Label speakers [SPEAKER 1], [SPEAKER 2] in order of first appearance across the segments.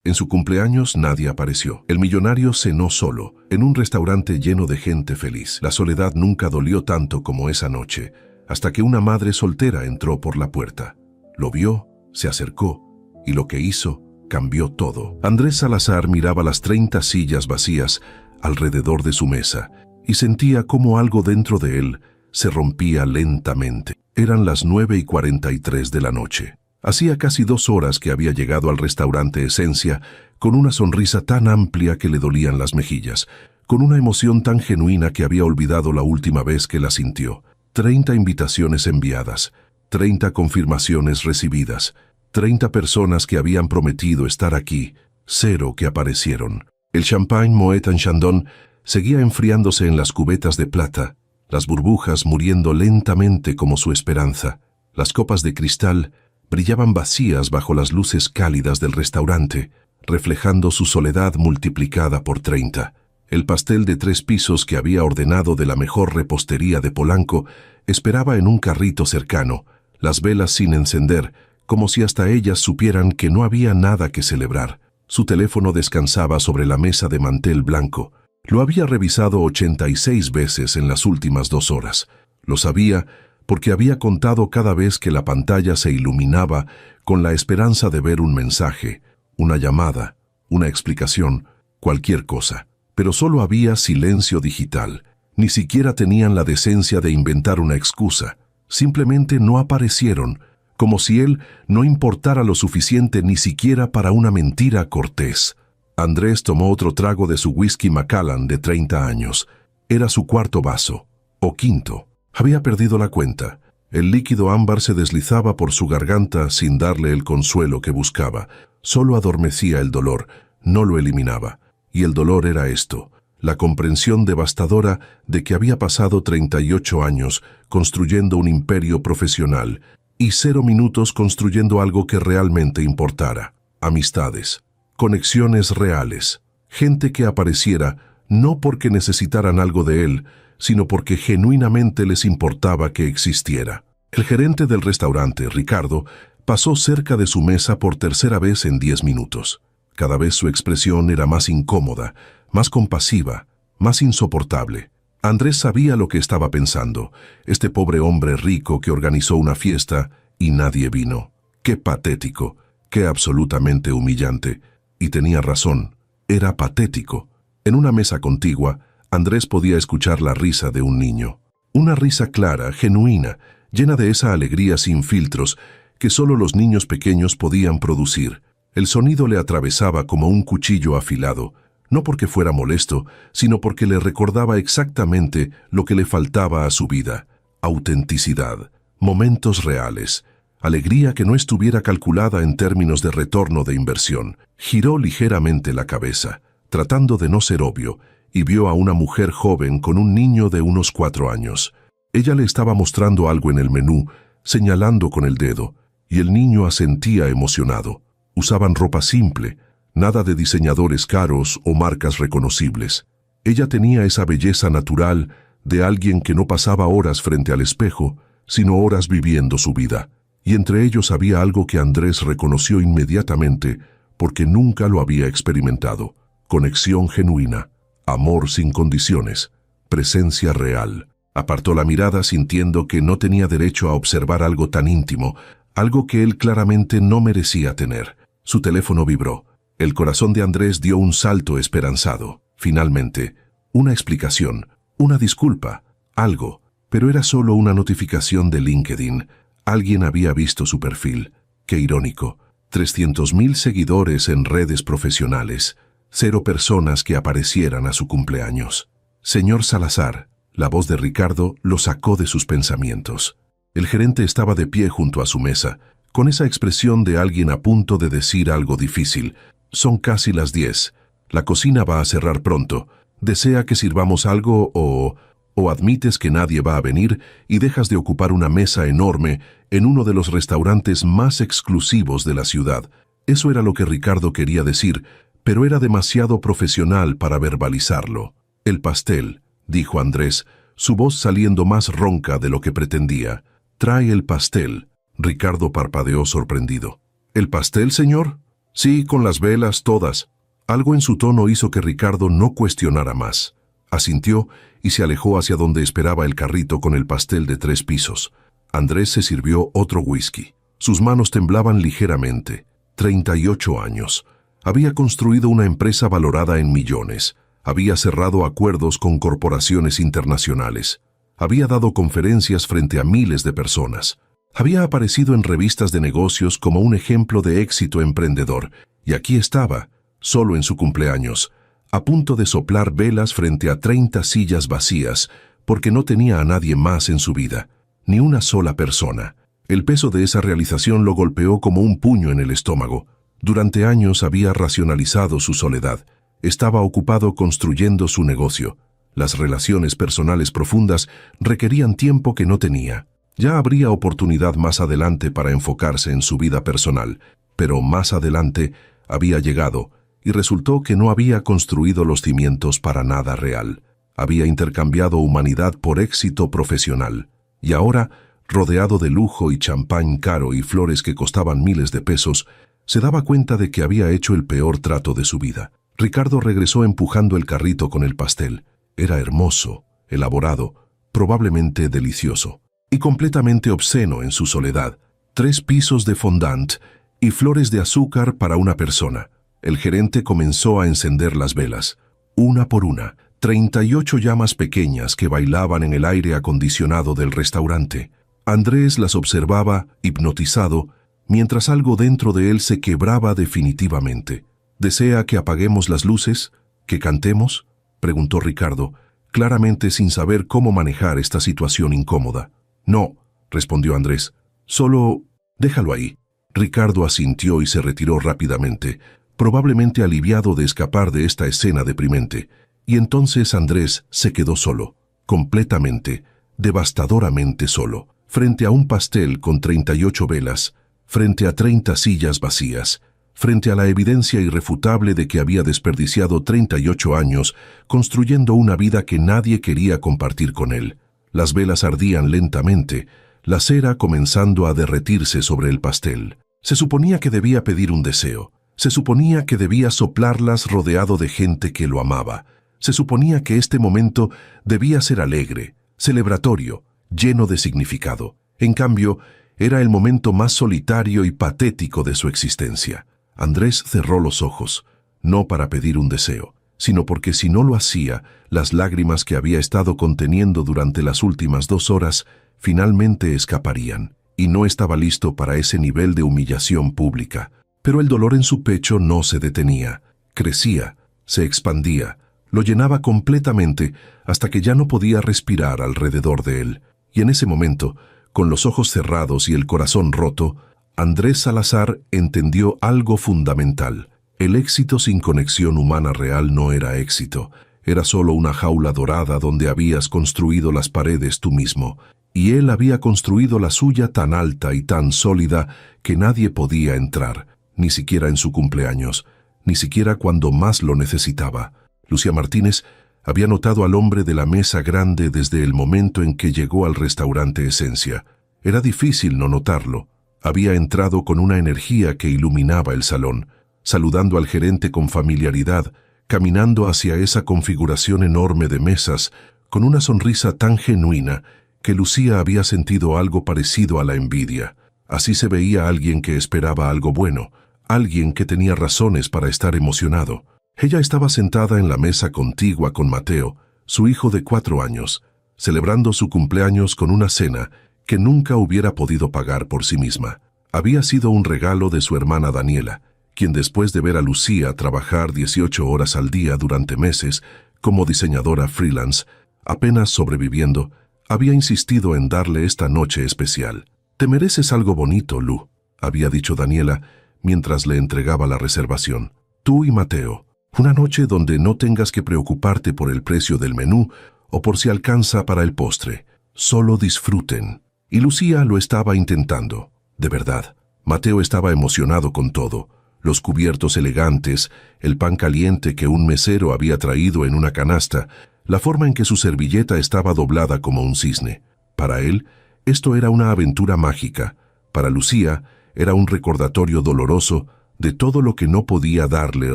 [SPEAKER 1] En su cumpleaños nadie apareció. El millonario cenó solo, en un restaurante lleno de gente feliz. La soledad nunca dolió tanto como esa noche, hasta que una madre soltera entró por la puerta. Lo vio, se acercó, y lo que hizo cambió todo. Andrés Salazar miraba las 30 sillas vacías alrededor de su mesa y sentía cómo algo dentro de él se rompía lentamente. Eran las 9:43 de la noche. Hacía casi 2 horas que había llegado al restaurante Esencia con una sonrisa tan amplia que le dolían las mejillas, con una emoción tan genuina que había olvidado la última vez que la sintió. 30 invitaciones enviadas, 30 confirmaciones recibidas, 30 personas que habían prometido estar aquí, 0 que aparecieron. El champagne Moet en Chandon seguía enfriándose en las cubetas de plata, las burbujas muriendo lentamente como su esperanza. Las copas de cristal brillaban vacías bajo las luces cálidas del restaurante, reflejando su soledad multiplicada por 30. El pastel de 3 pisos que había ordenado de la mejor repostería de Polanco esperaba en un carrito cercano, las velas sin encender, como si hasta ellas supieran que no había nada que celebrar. Su teléfono descansaba sobre la mesa de mantel blanco. Lo había revisado 86 veces en las últimas 2 horas. Lo sabía porque había contado cada vez que la pantalla se iluminaba con la esperanza de ver un mensaje, una llamada, una explicación, cualquier cosa. Pero solo había silencio digital. Ni siquiera tenían la decencia de inventar una excusa. Simplemente no aparecieron, como si él no importara lo suficiente ni siquiera para una mentira cortés. Andrés tomó otro trago de su whisky Macallan de 30 años. Era su 4.º vaso, o 5.º. Había perdido la cuenta. El líquido ámbar se deslizaba por su garganta sin darle el consuelo que buscaba. Solo adormecía el dolor, no lo eliminaba. Y el dolor era esto, la comprensión devastadora de que había pasado 38 años construyendo un imperio profesional y 0 minutos construyendo algo que realmente importara. Amistades, conexiones reales, gente que apareciera no porque necesitaran algo de él, sino porque genuinamente les importaba que existiera. El gerente del restaurante, Ricardo, pasó cerca de su mesa por 3.ª vez en 10 minutos. Cada vez su expresión era más incómoda, más compasiva, más insoportable. Andrés sabía lo que estaba pensando. Este pobre hombre rico que organizó una fiesta y nadie vino. Qué patético, qué absolutamente humillante. Y tenía razón, era patético. En una mesa contigua, Andrés podía escuchar la risa de un niño. Una risa clara, genuina, llena de esa alegría sin filtros que solo los niños pequeños podían producir. El sonido le atravesaba como un cuchillo afilado, no porque fuera molesto, sino porque le recordaba exactamente lo que le faltaba a su vida: autenticidad, momentos reales, alegría que no estuviera calculada en términos de retorno de inversión. Giró ligeramente la cabeza, tratando de no ser obvio, y vio a una mujer joven con un niño de unos 4 años. Ella le estaba mostrando algo en el menú, señalando con el dedo, y el niño asentía emocionado. Usaban ropa simple, nada de diseñadores caros o marcas reconocibles. Ella tenía esa belleza natural de alguien que no pasaba horas frente al espejo, sino horas viviendo su vida. Y entre ellos había algo que Andrés reconoció inmediatamente porque nunca lo había experimentado: conexión genuina, amor sin condiciones, presencia real. Apartó la mirada sintiendo que no tenía derecho a observar algo tan íntimo, algo que él claramente no merecía tener. Su teléfono vibró. El corazón de Andrés dio un salto esperanzado. Finalmente, una explicación, una disculpa, algo. Pero era solo una notificación de LinkedIn. Alguien había visto su perfil. Qué irónico. 300.000 seguidores en redes profesionales. 0 personas que aparecieran a su cumpleaños. Señor Salazar, la voz de Ricardo lo sacó de sus pensamientos. El gerente estaba de pie junto a su mesa, con esa expresión de alguien a punto de decir algo difícil. Son casi las 10. La cocina va a cerrar pronto. ¿Desea que sirvamos algo o admites que nadie va a venir y dejas de ocupar una mesa enorme en uno de los restaurantes más exclusivos de la ciudad? Eso era lo que Ricardo quería decir, pero era demasiado profesional para verbalizarlo. El pastel, dijo Andrés, su voz saliendo más ronca de lo que pretendía. Trae el pastel. Ricardo parpadeó sorprendido. ¿El pastel, señor? Sí, con las velas, todas. Algo en su tono hizo que Ricardo no cuestionara más. Asintió y se alejó hacia donde esperaba el carrito con el pastel de 3 pisos. Andrés se sirvió otro whisky. Sus manos temblaban ligeramente. 38 años. Había construido una empresa valorada en millones. Había cerrado acuerdos con corporaciones internacionales. Había dado conferencias frente a miles de personas. Había aparecido en revistas de negocios como un ejemplo de éxito emprendedor. Y aquí estaba, solo en su cumpleaños, a punto de soplar velas frente a 30 sillas vacías, porque no tenía a nadie más en su vida, ni una sola persona. El peso de esa realización lo golpeó como un puño en el estómago. Durante años había racionalizado su soledad. Estaba ocupado construyendo su negocio. Las relaciones personales profundas requerían tiempo que no tenía. Ya habría oportunidad más adelante para enfocarse en su vida personal, pero más adelante había llegado y resultó que no había construido los cimientos para nada real. Había intercambiado humanidad por éxito profesional. Y ahora, rodeado de lujo y champán caro y flores que costaban miles de pesos, se daba cuenta de que había hecho el peor trato de su vida. Ricardo regresó empujando el carrito con el pastel. Era hermoso, elaborado, probablemente delicioso, y completamente obsceno en su soledad. 3 pisos de fondant y flores de azúcar para una persona. El gerente comenzó a encender las velas, una por una, 38 llamas pequeñas que bailaban en el aire acondicionado del restaurante. Andrés las observaba, hipnotizado, mientras algo dentro de él se quebraba definitivamente. ¿Desea que apaguemos las luces? ¿Que cantemos?, preguntó Ricardo, claramente sin saber cómo manejar esta situación incómoda. No, respondió Andrés, solo déjalo ahí. Ricardo asintió y se retiró rápidamente, probablemente aliviado de escapar de esta escena deprimente. Y entonces Andrés se quedó solo, completamente, devastadoramente solo, frente a un pastel con 38 velas, frente a 30 sillas vacías, frente a la evidencia irrefutable de que había desperdiciado 38 años construyendo una vida que nadie quería compartir con él. Las velas ardían lentamente, la cera comenzando a derretirse sobre el pastel. Se suponía que debía pedir un deseo. Se suponía que debía soplarlas rodeado de gente que lo amaba. Se suponía que este momento debía ser alegre, celebratorio, lleno de significado. En cambio, era el momento más solitario y patético de su existencia. Andrés cerró los ojos, no para pedir un deseo, sino porque si no lo hacía, las lágrimas que había estado conteniendo durante las últimas 2 horas finalmente escaparían, y no estaba listo para ese nivel de humillación pública. Pero el dolor en su pecho no se detenía, crecía, se expandía, lo llenaba completamente hasta que ya no podía respirar alrededor de él. Y en ese momento, con los ojos cerrados y el corazón roto, Andrés Salazar entendió algo fundamental. El éxito sin conexión humana real no era éxito. Era solo una jaula dorada donde habías construido las paredes tú mismo. Y él había construido la suya tan alta y tan sólida que nadie podía entrar, ni siquiera en su cumpleaños, ni siquiera cuando más lo necesitaba. Lucía Martínez había notado al hombre de la mesa grande desde el momento en que llegó al restaurante Esencia. Era difícil no notarlo. Había entrado con una energía que iluminaba el salón, saludando al gerente con familiaridad, caminando hacia esa configuración enorme de mesas, con una sonrisa tan genuina que Lucía había sentido algo parecido a la envidia. Así se veía alguien que esperaba algo bueno, alguien que tenía razones para estar emocionado. Ella estaba sentada en la mesa contigua con Mateo, su hijo de 4 años, celebrando su cumpleaños con una cena que nunca hubiera podido pagar por sí misma. Había sido un regalo de su hermana Daniela, quien después de ver a Lucía trabajar 18 horas al día durante meses como diseñadora freelance, apenas sobreviviendo, había insistido en darle esta noche especial. «Te mereces algo bonito, Lu», había dicho Daniela mientras le entregaba la reservación. «Tú y Mateo. Una noche donde no tengas que preocuparte por el precio del menú o por si alcanza para el postre. Solo disfruten». Y Lucía lo estaba intentando, de verdad. Mateo estaba emocionado con todo. Los cubiertos elegantes, el pan caliente que un mesero había traído en una canasta, la forma en que su servilleta estaba doblada como un cisne. Para él, esto era una aventura mágica. Para Lucía, era un recordatorio doloroso de todo lo que no podía darle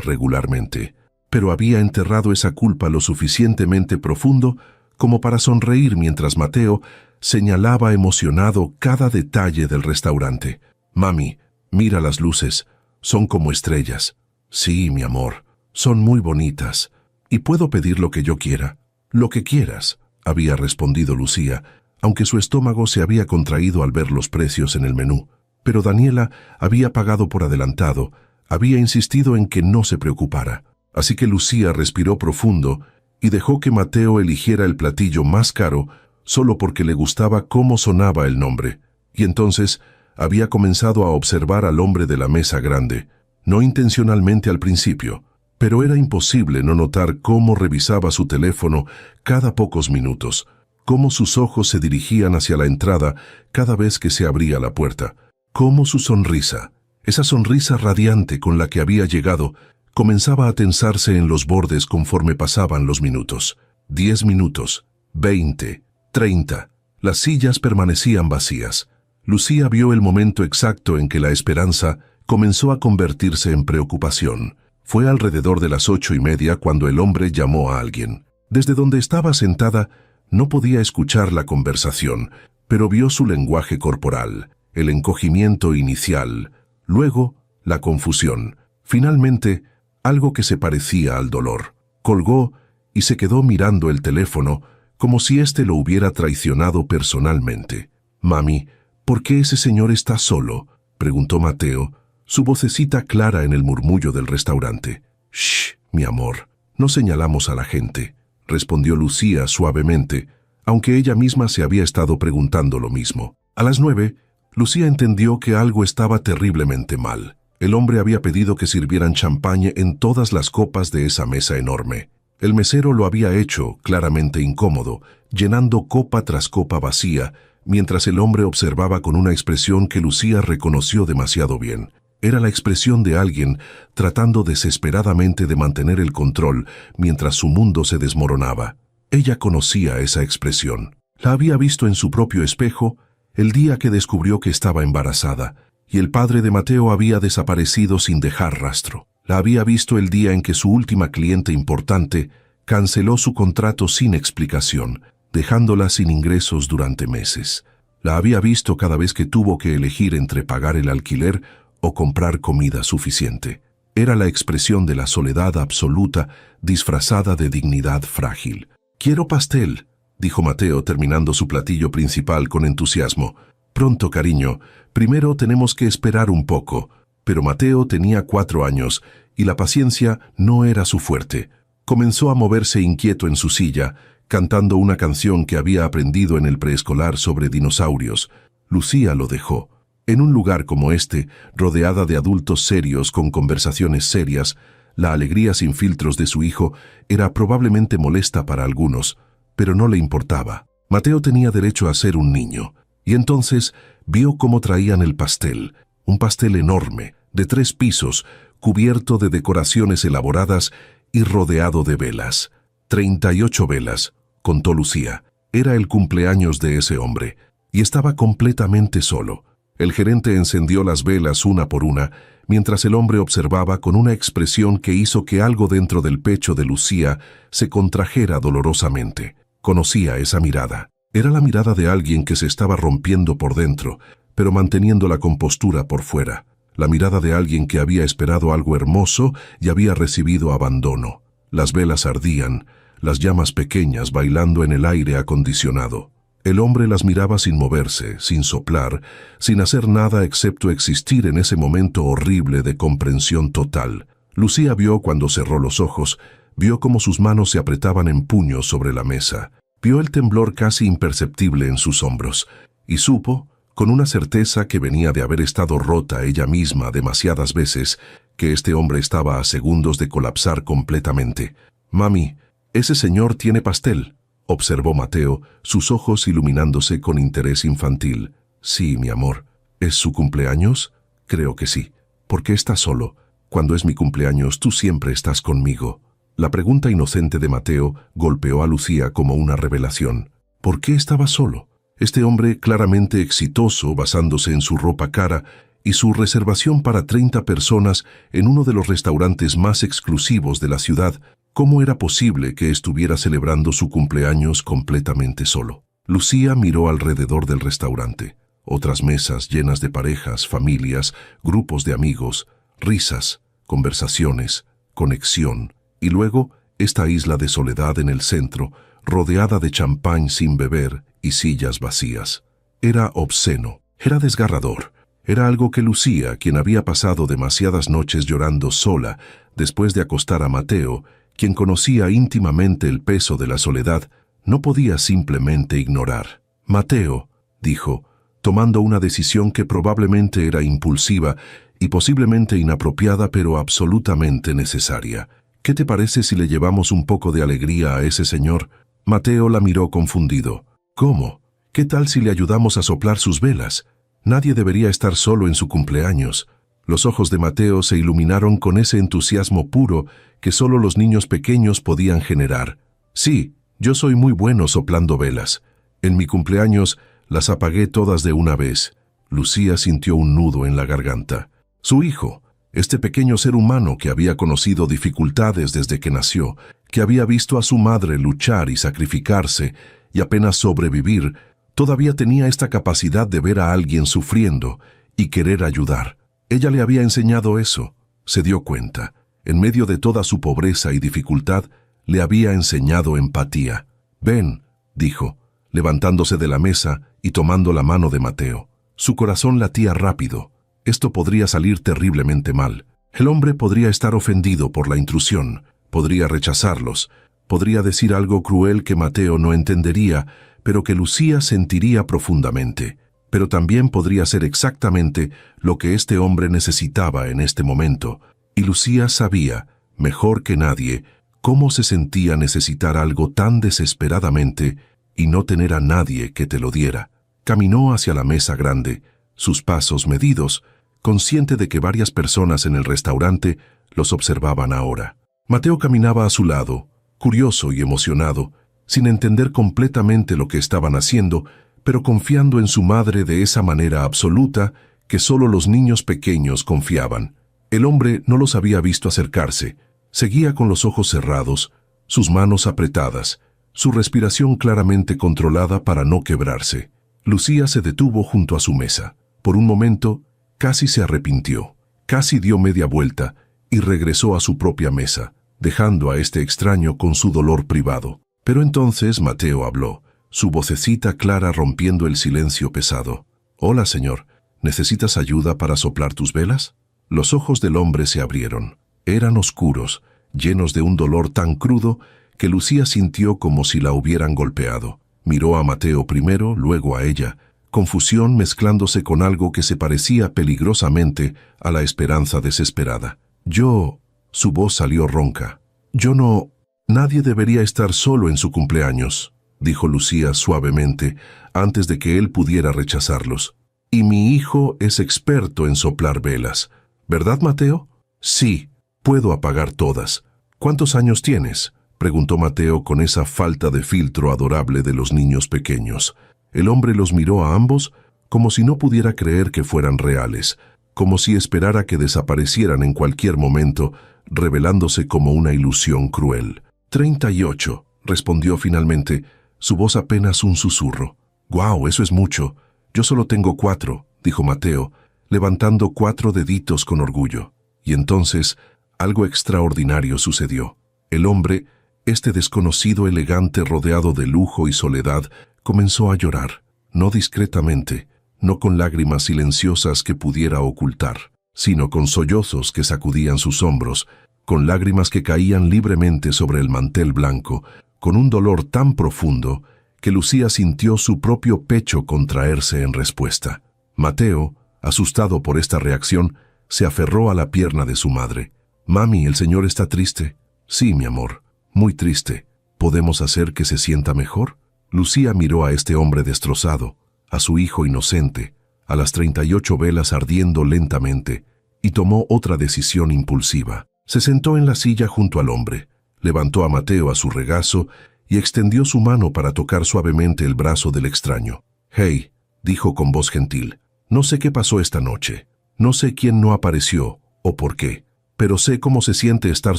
[SPEAKER 1] regularmente, pero había enterrado esa culpa lo suficientemente profundo como para sonreír mientras Mateo señalaba emocionado cada detalle del restaurante. «Mami, mira las luces, son como estrellas». «Sí, mi amor, son muy bonitas. ¿Y puedo pedir lo que yo quiera?» «Lo que quieras», había respondido Lucía, aunque su estómago se había contraído al ver los precios en el menú. Pero Daniela había pagado por adelantado, había insistido en que no se preocupara. Así que Lucía respiró profundo y dejó que Mateo eligiera el platillo más caro solo porque le gustaba cómo sonaba el nombre. Y entonces había comenzado a observar al hombre de la mesa grande, no intencionalmente al principio, pero era imposible no notar cómo revisaba su teléfono cada pocos minutos, cómo sus ojos se dirigían hacia la entrada cada vez que se abría la puerta, cómo su sonrisa, esa sonrisa radiante con la que había llegado, comenzaba a tensarse en los bordes conforme pasaban los minutos. 10 minutos, 20, 30. Las sillas permanecían vacías. Lucía vio el momento exacto en que la esperanza comenzó a convertirse en preocupación. Fue alrededor de las 8:30 cuando el hombre llamó a alguien. Desde donde estaba sentada, no podía escuchar la conversación, pero vio su lenguaje corporal, el encogimiento inicial, luego la confusión, finalmente algo que se parecía al dolor. Colgó y se quedó mirando el teléfono como si éste lo hubiera traicionado personalmente. «Mami, ¿por qué ese señor está solo?», preguntó Mateo, su vocecita clara en el murmullo del restaurante. «Shh, mi amor, no señalamos a la gente», respondió Lucía suavemente, aunque ella misma se había estado preguntando lo mismo. A las 9, Lucía entendió que algo estaba terriblemente mal. El hombre había pedido que sirvieran champaña en todas las copas de esa mesa enorme. El mesero lo había hecho, claramente incómodo, llenando copa tras copa vacía, mientras el hombre observaba con una expresión que Lucía reconoció demasiado bien. Era la expresión de alguien tratando desesperadamente de mantener el control mientras su mundo se desmoronaba. Ella conocía esa expresión. La había visto en su propio espejo el día que descubrió que estaba embarazada, y el padre de Mateo había desaparecido sin dejar rastro. La había visto el día en que su última cliente importante canceló su contrato sin explicación, dejándola sin ingresos durante meses. La había visto cada vez que tuvo que elegir entre pagar el alquiler o comprar comida suficiente. Era la expresión de la soledad absoluta disfrazada de dignidad frágil. «Quiero pastel», dijo Mateo terminando su platillo principal con entusiasmo. «Pronto, cariño, primero tenemos que esperar un poco». Pero Mateo tenía 4 años y la paciencia no era su fuerte. Comenzó a moverse inquieto en su silla, cantando una canción que había aprendido en el preescolar sobre dinosaurios. Lucía lo dejó. En un lugar como este, rodeada de adultos serios con conversaciones serias, la alegría sin filtros de su hijo era probablemente molesta para algunos, pero no le importaba. Mateo tenía derecho a ser un niño, y entonces vio cómo traían el pastel, un pastel enorme, de 3 pisos, cubierto de decoraciones elaboradas y rodeado de velas. 38 velas, contó Lucía. Era el cumpleaños de ese hombre, y estaba completamente solo. El gerente encendió las velas una por una, mientras el hombre observaba con una expresión que hizo que algo dentro del pecho de Lucía se contrajera dolorosamente. Conocía esa mirada. Era la mirada de alguien que se estaba rompiendo por dentro, pero manteniendo la compostura por fuera. La mirada de alguien que había esperado algo hermoso y había recibido abandono. Las velas ardían, las llamas pequeñas bailando en el aire acondicionado. El hombre las miraba sin moverse, sin soplar, sin hacer nada excepto existir en ese momento horrible de comprensión total. Lucía vio cuando cerró los ojos, vio cómo sus manos se apretaban en puños sobre la mesa. Vio el temblor casi imperceptible en sus hombros, y supo, con una certeza que venía de haber estado rota ella misma demasiadas veces, que este hombre estaba a segundos de colapsar completamente. «Mami, ese señor tiene pastel», observó Mateo, sus ojos iluminándose con interés infantil. «Sí, mi amor. ¿Es su cumpleaños? Creo que sí. ¿Por qué está solo? Cuando es mi cumpleaños, tú siempre estás conmigo». La pregunta inocente de Mateo golpeó a Lucía como una revelación. ¿Por qué estaba solo? Este hombre claramente exitoso, basándose en su ropa cara, y su reservación para 30 personas en uno de los restaurantes más exclusivos de la ciudad. ¿Cómo era posible que estuviera celebrando su cumpleaños completamente solo? Lucía miró alrededor del restaurante. Otras mesas llenas de parejas, familias, grupos de amigos, risas, conversaciones, conexión, y luego esta isla de soledad en el centro, rodeada de champán sin beber y sillas vacías. Era obsceno, era desgarrador. Era algo que Lucía, quien había pasado demasiadas noches llorando sola después de acostar a Mateo, quien conocía íntimamente el peso de la soledad, no podía simplemente ignorar. «Mateo», dijo, tomando una decisión que probablemente era impulsiva y posiblemente inapropiada, pero absolutamente necesaria. «¿Qué te parece si le llevamos un poco de alegría a ese señor?» Mateo la miró confundido. «¿Cómo? ¿Qué tal si le ayudamos a soplar sus velas? Nadie debería estar solo en su cumpleaños». Los ojos de Mateo se iluminaron con ese entusiasmo puro que solo los niños pequeños podían generar. «Sí, yo soy muy bueno soplando velas. En mi cumpleaños las apagué todas de una vez». Lucía sintió un nudo en la garganta. Su hijo, este pequeño ser humano que había conocido dificultades desde que nació, que había visto a su madre luchar y sacrificarse y apenas sobrevivir, todavía tenía esta capacidad de ver a alguien sufriendo y querer ayudar. Ella le había enseñado eso. Se dio cuenta. En medio de toda su pobreza y dificultad, le había enseñado empatía. «Ven», dijo, levantándose de la mesa y tomando la mano de Mateo. Su corazón latía rápido. Esto podría salir terriblemente mal. El hombre podría estar ofendido por la intrusión, podría rechazarlos, podría decir algo cruel que Mateo no entendería, pero que Lucía sentiría profundamente. Pero también podría ser exactamente lo que este hombre necesitaba en este momento, y Lucía sabía, mejor que nadie, cómo se sentía necesitar algo tan desesperadamente y no tener a nadie que te lo diera. Caminó hacia la mesa grande, sus pasos medidos, consciente de que varias personas en el restaurante los observaban ahora. Mateo caminaba a su lado, curioso y emocionado, sin entender completamente lo que estaban haciendo, pero confiando en su madre de esa manera absoluta que solo los niños pequeños confiaban. El hombre no los había visto acercarse. Seguía con los ojos cerrados, sus manos apretadas, su respiración claramente controlada para no quebrarse. Lucía se detuvo junto a su mesa. Por un momento, casi se arrepintió, casi dio media vuelta y regresó a su propia mesa, dejando a este extraño con su dolor privado. Pero entonces Mateo habló, su vocecita clara rompiendo el silencio pesado. «Hola, señor, ¿necesitas ayuda para soplar tus velas?» Los ojos del hombre se abrieron. Eran oscuros, llenos de un dolor tan crudo que Lucía sintió como si la hubieran golpeado. Miró a Mateo primero, luego a ella, confusión mezclándose con algo que se parecía peligrosamente a la esperanza desesperada. «Yo...» Su voz salió ronca. «Yo no... Nadie debería estar solo en su cumpleaños», dijo Lucía suavemente, antes de que él pudiera rechazarlos. «Y mi hijo es experto en soplar velas. ¿Verdad, Mateo?» «Sí, puedo apagar todas». «¿Cuántos años tienes?», preguntó Mateo con esa falta de filtro adorable de los niños pequeños. El hombre los miró a ambos como si no pudiera creer que fueran reales, como si esperara que desaparecieran en cualquier momento, revelándose como una ilusión cruel. 38, respondió finalmente, su voz apenas un susurro. «Guau, eso es mucho. Yo solo tengo 4», dijo Mateo, levantando 4 deditos con orgullo. Y entonces, algo extraordinario sucedió. El hombre, este desconocido elegante rodeado de lujo y soledad, comenzó a llorar, no discretamente, no con lágrimas silenciosas que pudiera ocultar, sino con sollozos que sacudían sus hombros, con lágrimas que caían libremente sobre el mantel blanco, con un dolor tan profundo que Lucía sintió su propio pecho contraerse en respuesta. Mateo, asustado por esta reacción, se aferró a la pierna de su madre. «Mami, ¿el señor está triste?» «Sí, mi amor, muy triste. ¿Podemos hacer que se sienta mejor?» Lucía miró a este hombre destrozado, a su hijo inocente, a las 38 velas ardiendo lentamente, y tomó otra decisión impulsiva. Se sentó en la silla junto al hombre, levantó a Mateo a su regazo y extendió su mano para tocar suavemente el brazo del extraño. «Hey», dijo con voz gentil, «no sé qué pasó esta noche. No sé quién no apareció o por qué, pero sé cómo se siente estar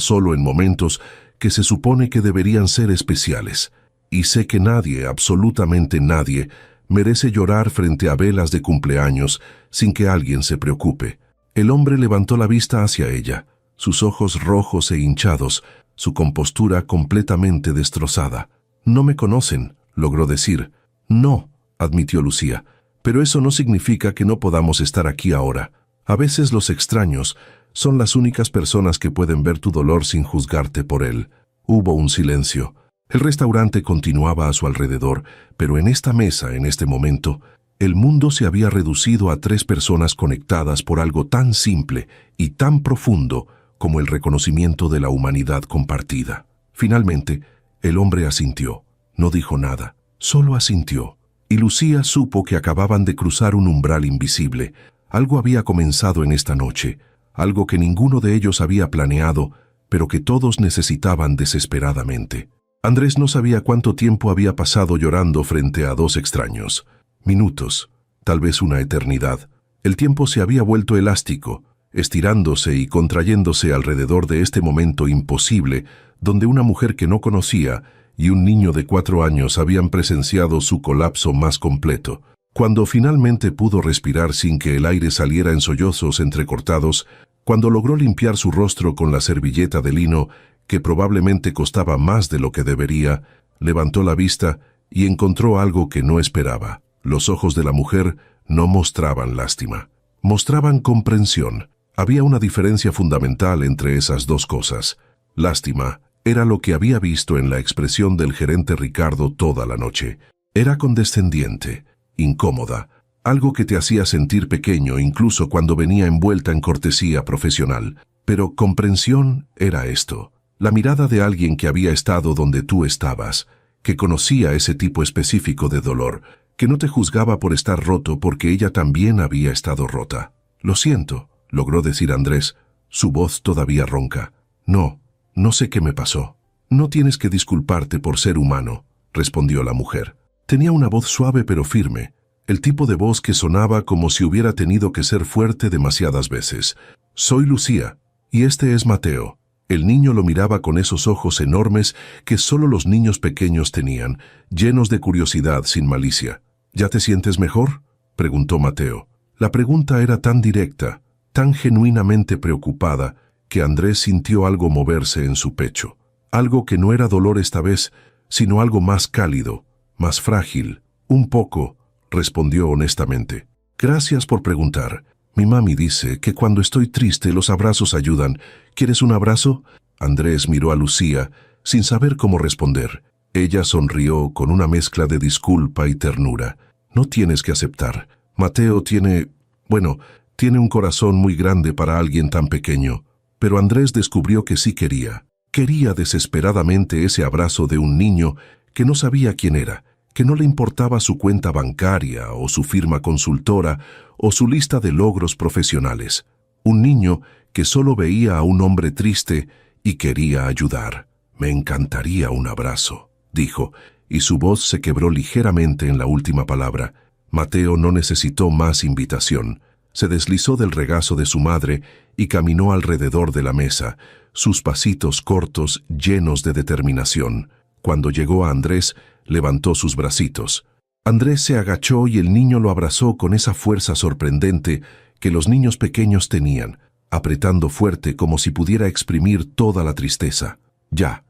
[SPEAKER 1] solo en momentos que se supone que deberían ser especiales. Y sé que nadie, absolutamente nadie, merece llorar frente a velas de cumpleaños sin que alguien se preocupe. El hombre levantó la vista hacia ella, sus ojos rojos e hinchados, su compostura completamente destrozada. «No me conocen», logró decir. «No», admitió Lucía, «pero eso no significa que no podamos estar aquí ahora. A veces los extraños son las únicas personas que pueden ver tu dolor sin juzgarte por él». Hubo un silencio. El restaurante continuaba a su alrededor, pero en esta mesa, en este momento, el mundo se había reducido a 3 personas conectadas por algo tan simple y tan profundo como el reconocimiento de la humanidad compartida. Finalmente, el hombre asintió. No dijo nada, solo asintió. Y Lucía supo que acababan de cruzar un umbral invisible. Algo había comenzado en esta noche, algo que ninguno de ellos había planeado, pero que todos necesitaban desesperadamente. Andrés no sabía cuánto tiempo había pasado llorando frente a 2 extraños. Minutos, tal vez una eternidad. El tiempo se había vuelto elástico, estirándose y contrayéndose alrededor de este momento imposible, donde una mujer que no conocía y un niño de 4 años habían presenciado su colapso más completo. Cuando finalmente pudo respirar sin que el aire saliera en sollozos entrecortados, cuando logró limpiar su rostro con la servilleta de lino, que probablemente costaba más de lo que debería, levantó la vista y encontró algo que no esperaba. Los ojos de la mujer no mostraban lástima, mostraban comprensión. Había una diferencia fundamental entre esas 2 cosas. Lástima era lo que había visto en la expresión del gerente Ricardo toda la noche. Era condescendiente, incómoda, algo que te hacía sentir pequeño incluso cuando venía envuelta en cortesía profesional. Pero comprensión era esto. La mirada de alguien que había estado donde tú estabas, que conocía ese tipo específico de dolor, que no te juzgaba por estar roto porque ella también había estado rota. «Lo siento», logró decir Andrés, su voz todavía ronca. No sé qué me pasó». «No tienes que disculparte por ser humano», respondió la mujer. Tenía una voz suave pero firme, el tipo de voz que sonaba como si hubiera tenido que ser fuerte demasiadas veces. «Soy Lucía, y este es Mateo». El niño lo miraba con esos ojos enormes que solo los niños pequeños tenían, llenos de curiosidad sin malicia. «¿Ya te sientes mejor?», preguntó Mateo. La pregunta era tan directa, tan genuinamente preocupada, que Andrés sintió algo moverse en su pecho. Algo que no era dolor esta vez, sino algo más cálido, más frágil. «Un poco», respondió honestamente. «Gracias por preguntar. Mi mami dice que cuando estoy triste los abrazos ayudan. ¿Quieres un abrazo?». Andrés miró a Lucía, sin saber cómo responder. Ella sonrió con una mezcla de disculpa y ternura. «No tienes que aceptar. Mateo tiene un corazón muy grande para alguien tan pequeño». Pero Andrés descubrió que sí quería. Quería desesperadamente ese abrazo de un niño que no sabía quién era, que no le importaba su cuenta bancaria o su firma consultora o su lista de logros profesionales. Un niño que solo veía a un hombre triste y quería ayudar. «Me encantaría un abrazo», dijo, y su voz se quebró ligeramente en la última palabra. Mateo no necesitó más invitación. Se deslizó del regazo de su madre y caminó alrededor de la mesa, sus pasitos cortos llenos de determinación. Cuando llegó a Andrés, levantó sus bracitos. Andrés se agachó y el niño lo abrazó con esa fuerza sorprendente que los niños pequeños tenían, apretando fuerte como si pudiera exprimir toda la tristeza. «Ya»,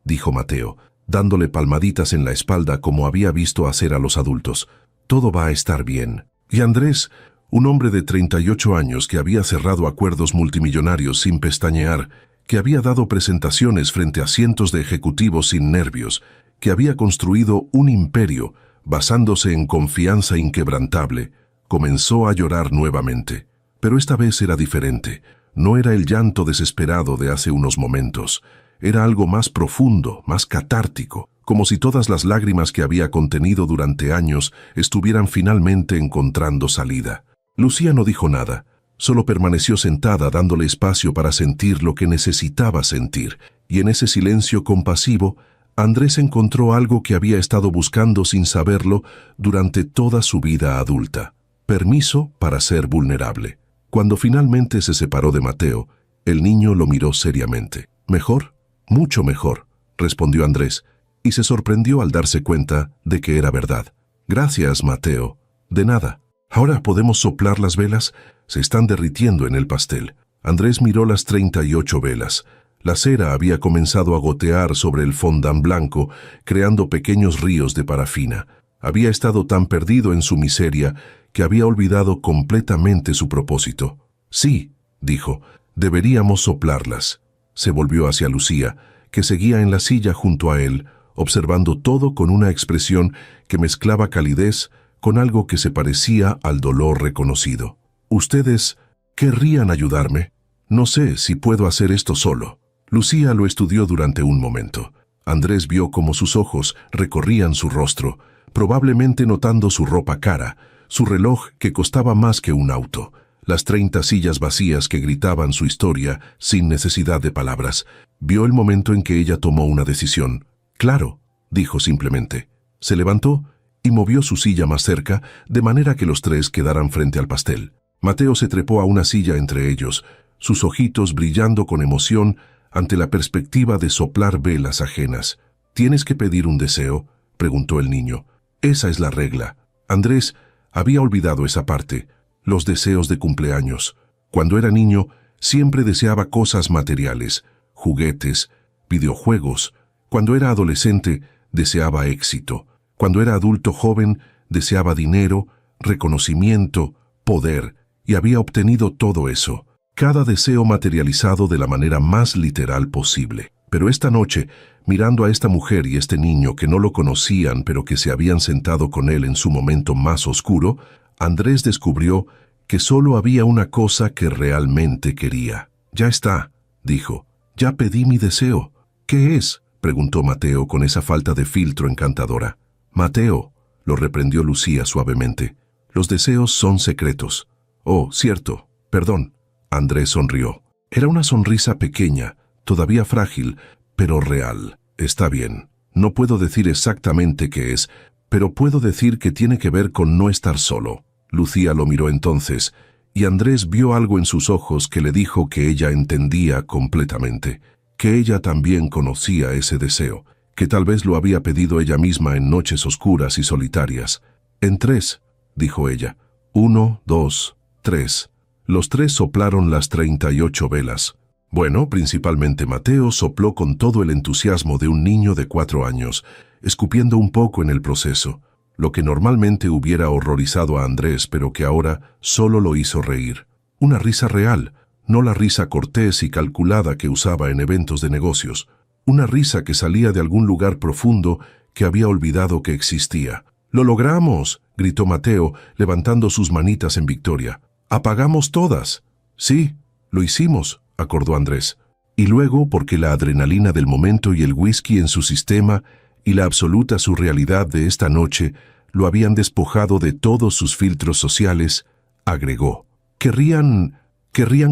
[SPEAKER 1] dijo Mateo, dándole palmaditas en la espalda como había visto hacer a los adultos. «Todo va a estar bien». Y Andrés, un hombre de 38 años que había cerrado acuerdos multimillonarios sin pestañear, que había dado presentaciones frente a cientos de ejecutivos sin nervios, que había construido un imperio basándose en confianza inquebrantable, comenzó a llorar nuevamente. Pero esta vez era diferente. No era el llanto desesperado de hace unos momentos. Era algo más profundo, más catártico, como si todas las lágrimas que había contenido durante años estuvieran finalmente encontrando salida. Lucía no dijo nada, solo permaneció sentada dándole espacio para sentir lo que necesitaba sentir, y en ese silencio compasivo, Andrés encontró algo que había estado buscando sin saberlo durante toda su vida adulta: permiso para ser vulnerable. Cuando finalmente se separó de Mateo, el niño lo miró seriamente. «Mejor, mucho mejor», respondió Andrés, y se sorprendió al darse cuenta de que era verdad. «Gracias, Mateo. De nada. Ahora podemos soplar las velas. Se están derritiendo en el pastel». Andrés miró las 38 velas. La cera había comenzado a gotear sobre el fondant blanco, creando pequeños ríos de parafina. Había estado tan perdido en su miseria que había olvidado completamente su propósito. «Sí», dijo, «deberíamos soplarlas». Se volvió hacia Lucía, que seguía en la silla junto a él, observando todo con una expresión que mezclaba calidez con algo que se parecía al dolor reconocido. «¿Ustedes querrían ayudarme? No sé si puedo hacer esto solo». Lucía lo estudió durante un momento. Andrés vio cómo sus ojos recorrían su rostro, probablemente notando su ropa cara, su reloj que costaba más que un auto, las 30 sillas vacías que gritaban su historia sin necesidad de palabras. Vio el momento en que ella tomó una decisión. «Claro», dijo simplemente. Se levantó y movió su silla más cerca, de manera que los tres quedaran frente al pastel. Mateo se trepó a una silla entre ellos, sus ojitos brillando con emoción ante la perspectiva de soplar velas ajenas. «¿Tienes que pedir un deseo?», preguntó el niño. «Esa es la regla». Andrés había olvidado esa parte, los deseos de cumpleaños. Cuando era niño, siempre deseaba cosas materiales, juguetes, videojuegos. Cuando era adolescente, deseaba éxito. Cuando era adulto joven, deseaba dinero, reconocimiento, poder, y había obtenido todo eso. Cada deseo materializado de la manera más literal posible. Pero esta noche, mirando a esta mujer y este niño que no lo conocían pero que se habían sentado con él en su momento más oscuro, Andrés descubrió que solo había una cosa que realmente quería. «Ya está», dijo. «Ya pedí mi deseo». «¿Qué es?», preguntó Mateo con esa falta de filtro encantadora. «Mateo», lo reprendió Lucía suavemente, «los deseos son secretos». «Oh, cierto. Perdón». Andrés sonrió. Era una sonrisa pequeña, todavía frágil, pero real. «Está bien. No puedo decir exactamente qué es, pero puedo decir que tiene que ver con no estar solo». Lucía lo miró entonces, y Andrés vio algo en sus ojos que le dijo que ella entendía completamente, que ella también conocía ese deseo, que tal vez lo había pedido ella misma en noches oscuras y solitarias. «En 3», dijo ella. 1, 2, 3. Los tres soplaron las 38 velas. Bueno, principalmente Mateo sopló con todo el entusiasmo de un niño de 4 años, escupiendo un poco en el proceso, lo que normalmente hubiera horrorizado a Andrés, pero que ahora solo lo hizo reír. Una risa real, no la risa cortés y calculada que usaba en eventos de negocios. Una risa que salía de algún lugar profundo que había olvidado que existía. «¡Lo logramos!», gritó Mateo, levantando sus manitas en victoria. «¡Apagamos todas!». «Sí, lo hicimos», acordó Andrés. Y luego, porque la adrenalina del momento y el whisky en su sistema y la absoluta surrealidad de esta noche lo habían despojado de todos sus filtros sociales, agregó: ¿Querrían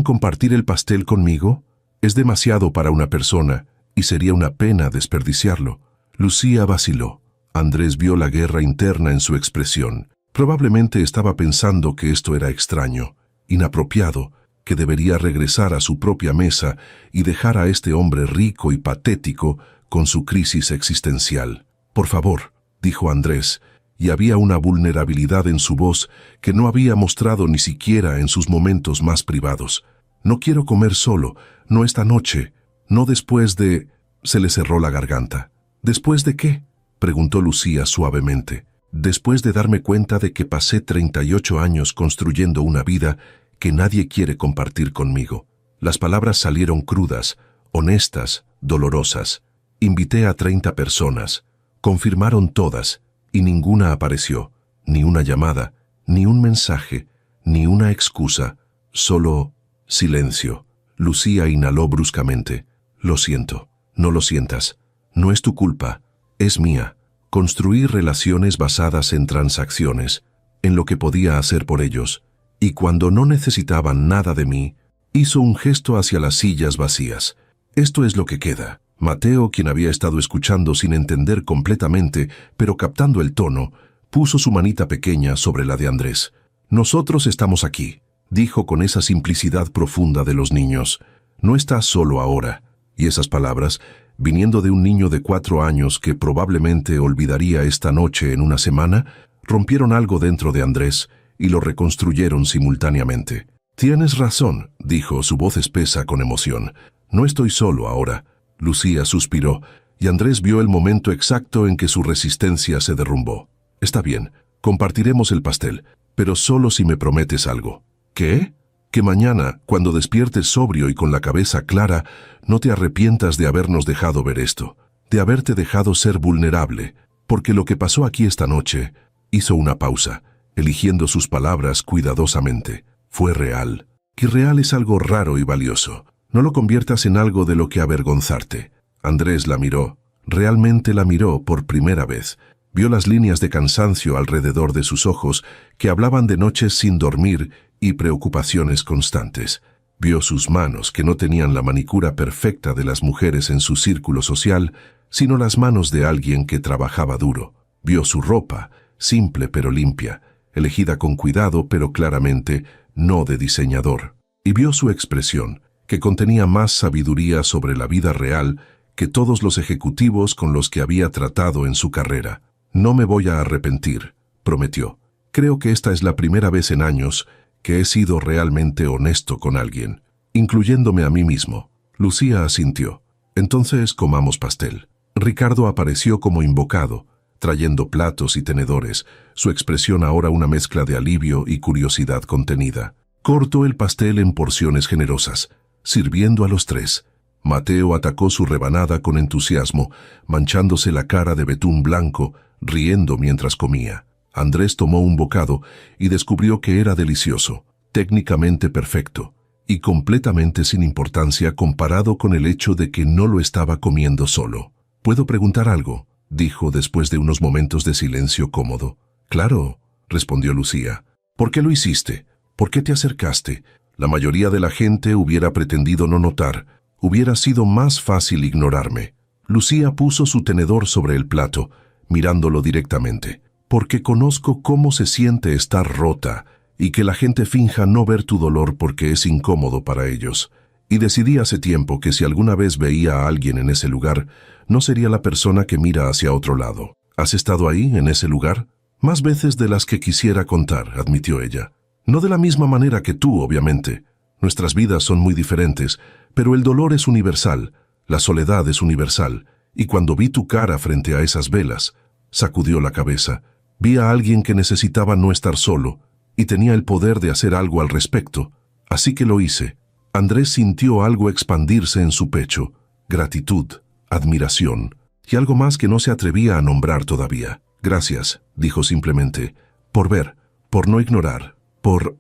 [SPEAKER 1] compartir el pastel conmigo? Es demasiado para una persona y sería una pena desperdiciarlo». Lucía vaciló. Andrés vio la guerra interna en su expresión. Probablemente estaba pensando que esto era extraño, inapropiado, que debería regresar a su propia mesa y dejar a este hombre rico y patético con su crisis existencial. «Por favor», dijo Andrés, y había una vulnerabilidad en su voz que no había mostrado ni siquiera en sus momentos más privados. «No quiero comer solo, no esta noche, no después de...». Se le cerró la garganta. «¿Después de qué?», preguntó Lucía suavemente. «Después de darme cuenta de que pasé 38 años construyendo una vida que nadie quiere compartir conmigo». Las palabras salieron crudas, honestas, dolorosas. Invité a 30 personas. Confirmaron todas, y ninguna apareció. Ni una llamada, ni un mensaje, ni una excusa. Solo silencio. Lucía inhaló bruscamente. «Lo siento». «No lo sientas. No es tu culpa. Es mía». Construí relaciones basadas en transacciones, en lo que podía hacer por ellos, y cuando no necesitaban nada de mí, hizo un gesto hacia las sillas vacías. «Esto es lo que queda». Mateo, quien había estado escuchando sin entender completamente, pero captando el tono, puso su manita pequeña sobre la de Andrés. «Nosotros estamos aquí», dijo con esa simplicidad profunda de los niños. No estás solo ahora. Y esas palabras, viniendo de un niño de 4 años que probablemente olvidaría esta noche en una semana, rompieron algo dentro de Andrés y lo reconstruyeron simultáneamente. Tienes razón, dijo, su voz espesa con emoción. No estoy solo ahora. Lucía suspiró, y Andrés vio el momento exacto en que su resistencia se derrumbó. Está bien, compartiremos el pastel, pero solo si me prometes algo. ¿Qué? Que mañana, cuando despiertes sobrio y con la cabeza clara, no te arrepientas de habernos dejado ver esto, de haberte dejado ser vulnerable, porque lo que pasó aquí esta noche, hizo una pausa, eligiendo sus palabras cuidadosamente. Fue real. Y real es algo raro y valioso. No lo conviertas en algo de lo que avergonzarte. Andrés la miró. Realmente la miró por primera vez. Vio las líneas de cansancio alrededor de sus ojos que hablaban de noches sin dormir y preocupaciones constantes. Vio sus manos que no tenían la manicura perfecta de las mujeres en su círculo social, sino las manos de alguien que trabajaba duro. Vio su ropa, simple pero limpia, elegida con cuidado pero claramente no de diseñador. Y vio su expresión, que contenía más sabiduría sobre la vida real que todos los ejecutivos con los que había tratado en su carrera. No me voy a arrepentir, prometió. Creo que esta es la primera vez en años que he sido realmente honesto con alguien, incluyéndome a mí mismo. Lucía asintió. Entonces comamos pastel. Ricardo apareció como invocado, trayendo platos y tenedores, su expresión ahora una mezcla de alivio y curiosidad contenida. Cortó el pastel en porciones generosas, sirviendo a los 3. Mateo atacó su rebanada con entusiasmo, manchándose la cara de betún blanco, riendo mientras comía. Andrés tomó un bocado y descubrió que era delicioso, técnicamente perfecto, y completamente sin importancia comparado con el hecho de que no lo estaba comiendo solo. ¿Puedo preguntar algo?, dijo después de unos momentos de silencio cómodo. Claro, respondió Lucía. ¿Por qué lo hiciste? ¿Por qué te acercaste? La mayoría de la gente hubiera pretendido no notar. Hubiera sido más fácil ignorarme. Lucía puso su tenedor sobre el plato, mirándolo directamente. Porque conozco cómo se siente estar rota y que la gente finja no ver tu dolor porque es incómodo para ellos. Y decidí hace tiempo que si alguna vez veía a alguien en ese lugar, no sería la persona que mira hacia otro lado. ¿Has estado ahí, en ese lugar? Más veces de las que quisiera contar, admitió ella. No de la misma manera que tú, obviamente. Nuestras vidas son muy diferentes, pero el dolor es universal, la soledad es universal, y cuando vi tu cara frente a esas velas, sacudió la cabeza. Vi a alguien que necesitaba no estar solo, y tenía el poder de hacer algo al respecto, así que lo hice. Andrés sintió algo expandirse en su pecho, gratitud, admiración, y algo más que no se atrevía a nombrar todavía. Gracias, dijo simplemente, por ver, por no ignorar, por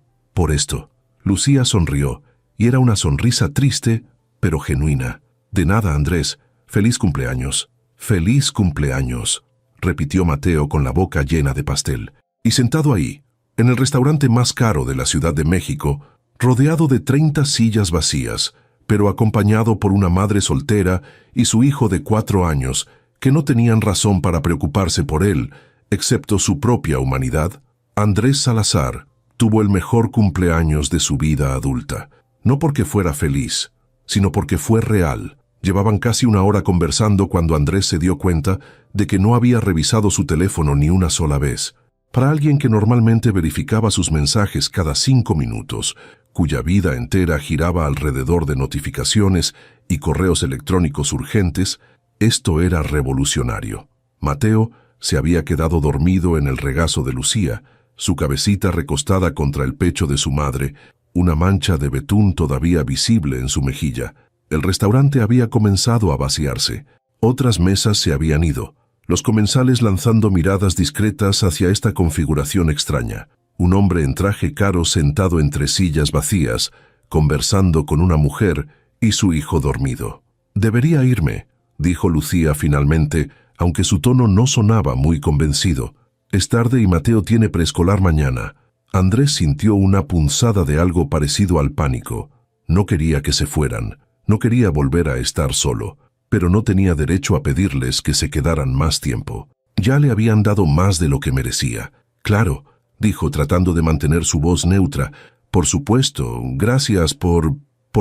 [SPEAKER 1] esto. Lucía sonrió, y era una sonrisa triste, pero genuina. De nada, Andrés. Feliz cumpleaños. Feliz cumpleaños, repitió Mateo con la boca llena de pastel. Y sentado ahí, en el restaurante más caro de la Ciudad de México, rodeado de 30 sillas vacías, pero acompañado por una madre soltera y su hijo de 4 años, que no tenían razón para preocuparse por él, excepto su propia humanidad, Andrés Salazar tuvo el mejor cumpleaños de su vida adulta. No porque fuera feliz, sino porque fue real. Llevaban casi 1 hora conversando cuando Andrés se dio cuenta de que no había revisado su teléfono ni una sola vez. Para alguien que normalmente verificaba sus mensajes cada 5 minutos, cuya vida entera giraba alrededor de notificaciones y correos electrónicos urgentes, esto era revolucionario. Mateo se había quedado dormido en el regazo de Lucía, su cabecita recostada contra el pecho de su madre, una mancha de betún todavía visible en su mejilla. El restaurante había comenzado a vaciarse. Otras mesas se habían ido, los comensales lanzando miradas discretas hacia esta configuración extraña. Un hombre en traje caro sentado entre sillas vacías, conversando con una mujer y su hijo dormido. «Debería irme», dijo Lucía finalmente, aunque su tono no sonaba muy convencido. «Es tarde y Mateo tiene preescolar mañana». Andrés sintió una punzada de algo parecido al pánico. No quería que se fueran, no quería volver a estar solo, pero no tenía derecho a pedirles que se quedaran más tiempo. Ya le habían dado más de lo que merecía. «Claro», dijo tratando de mantener su voz neutra, Por supuesto, gracias por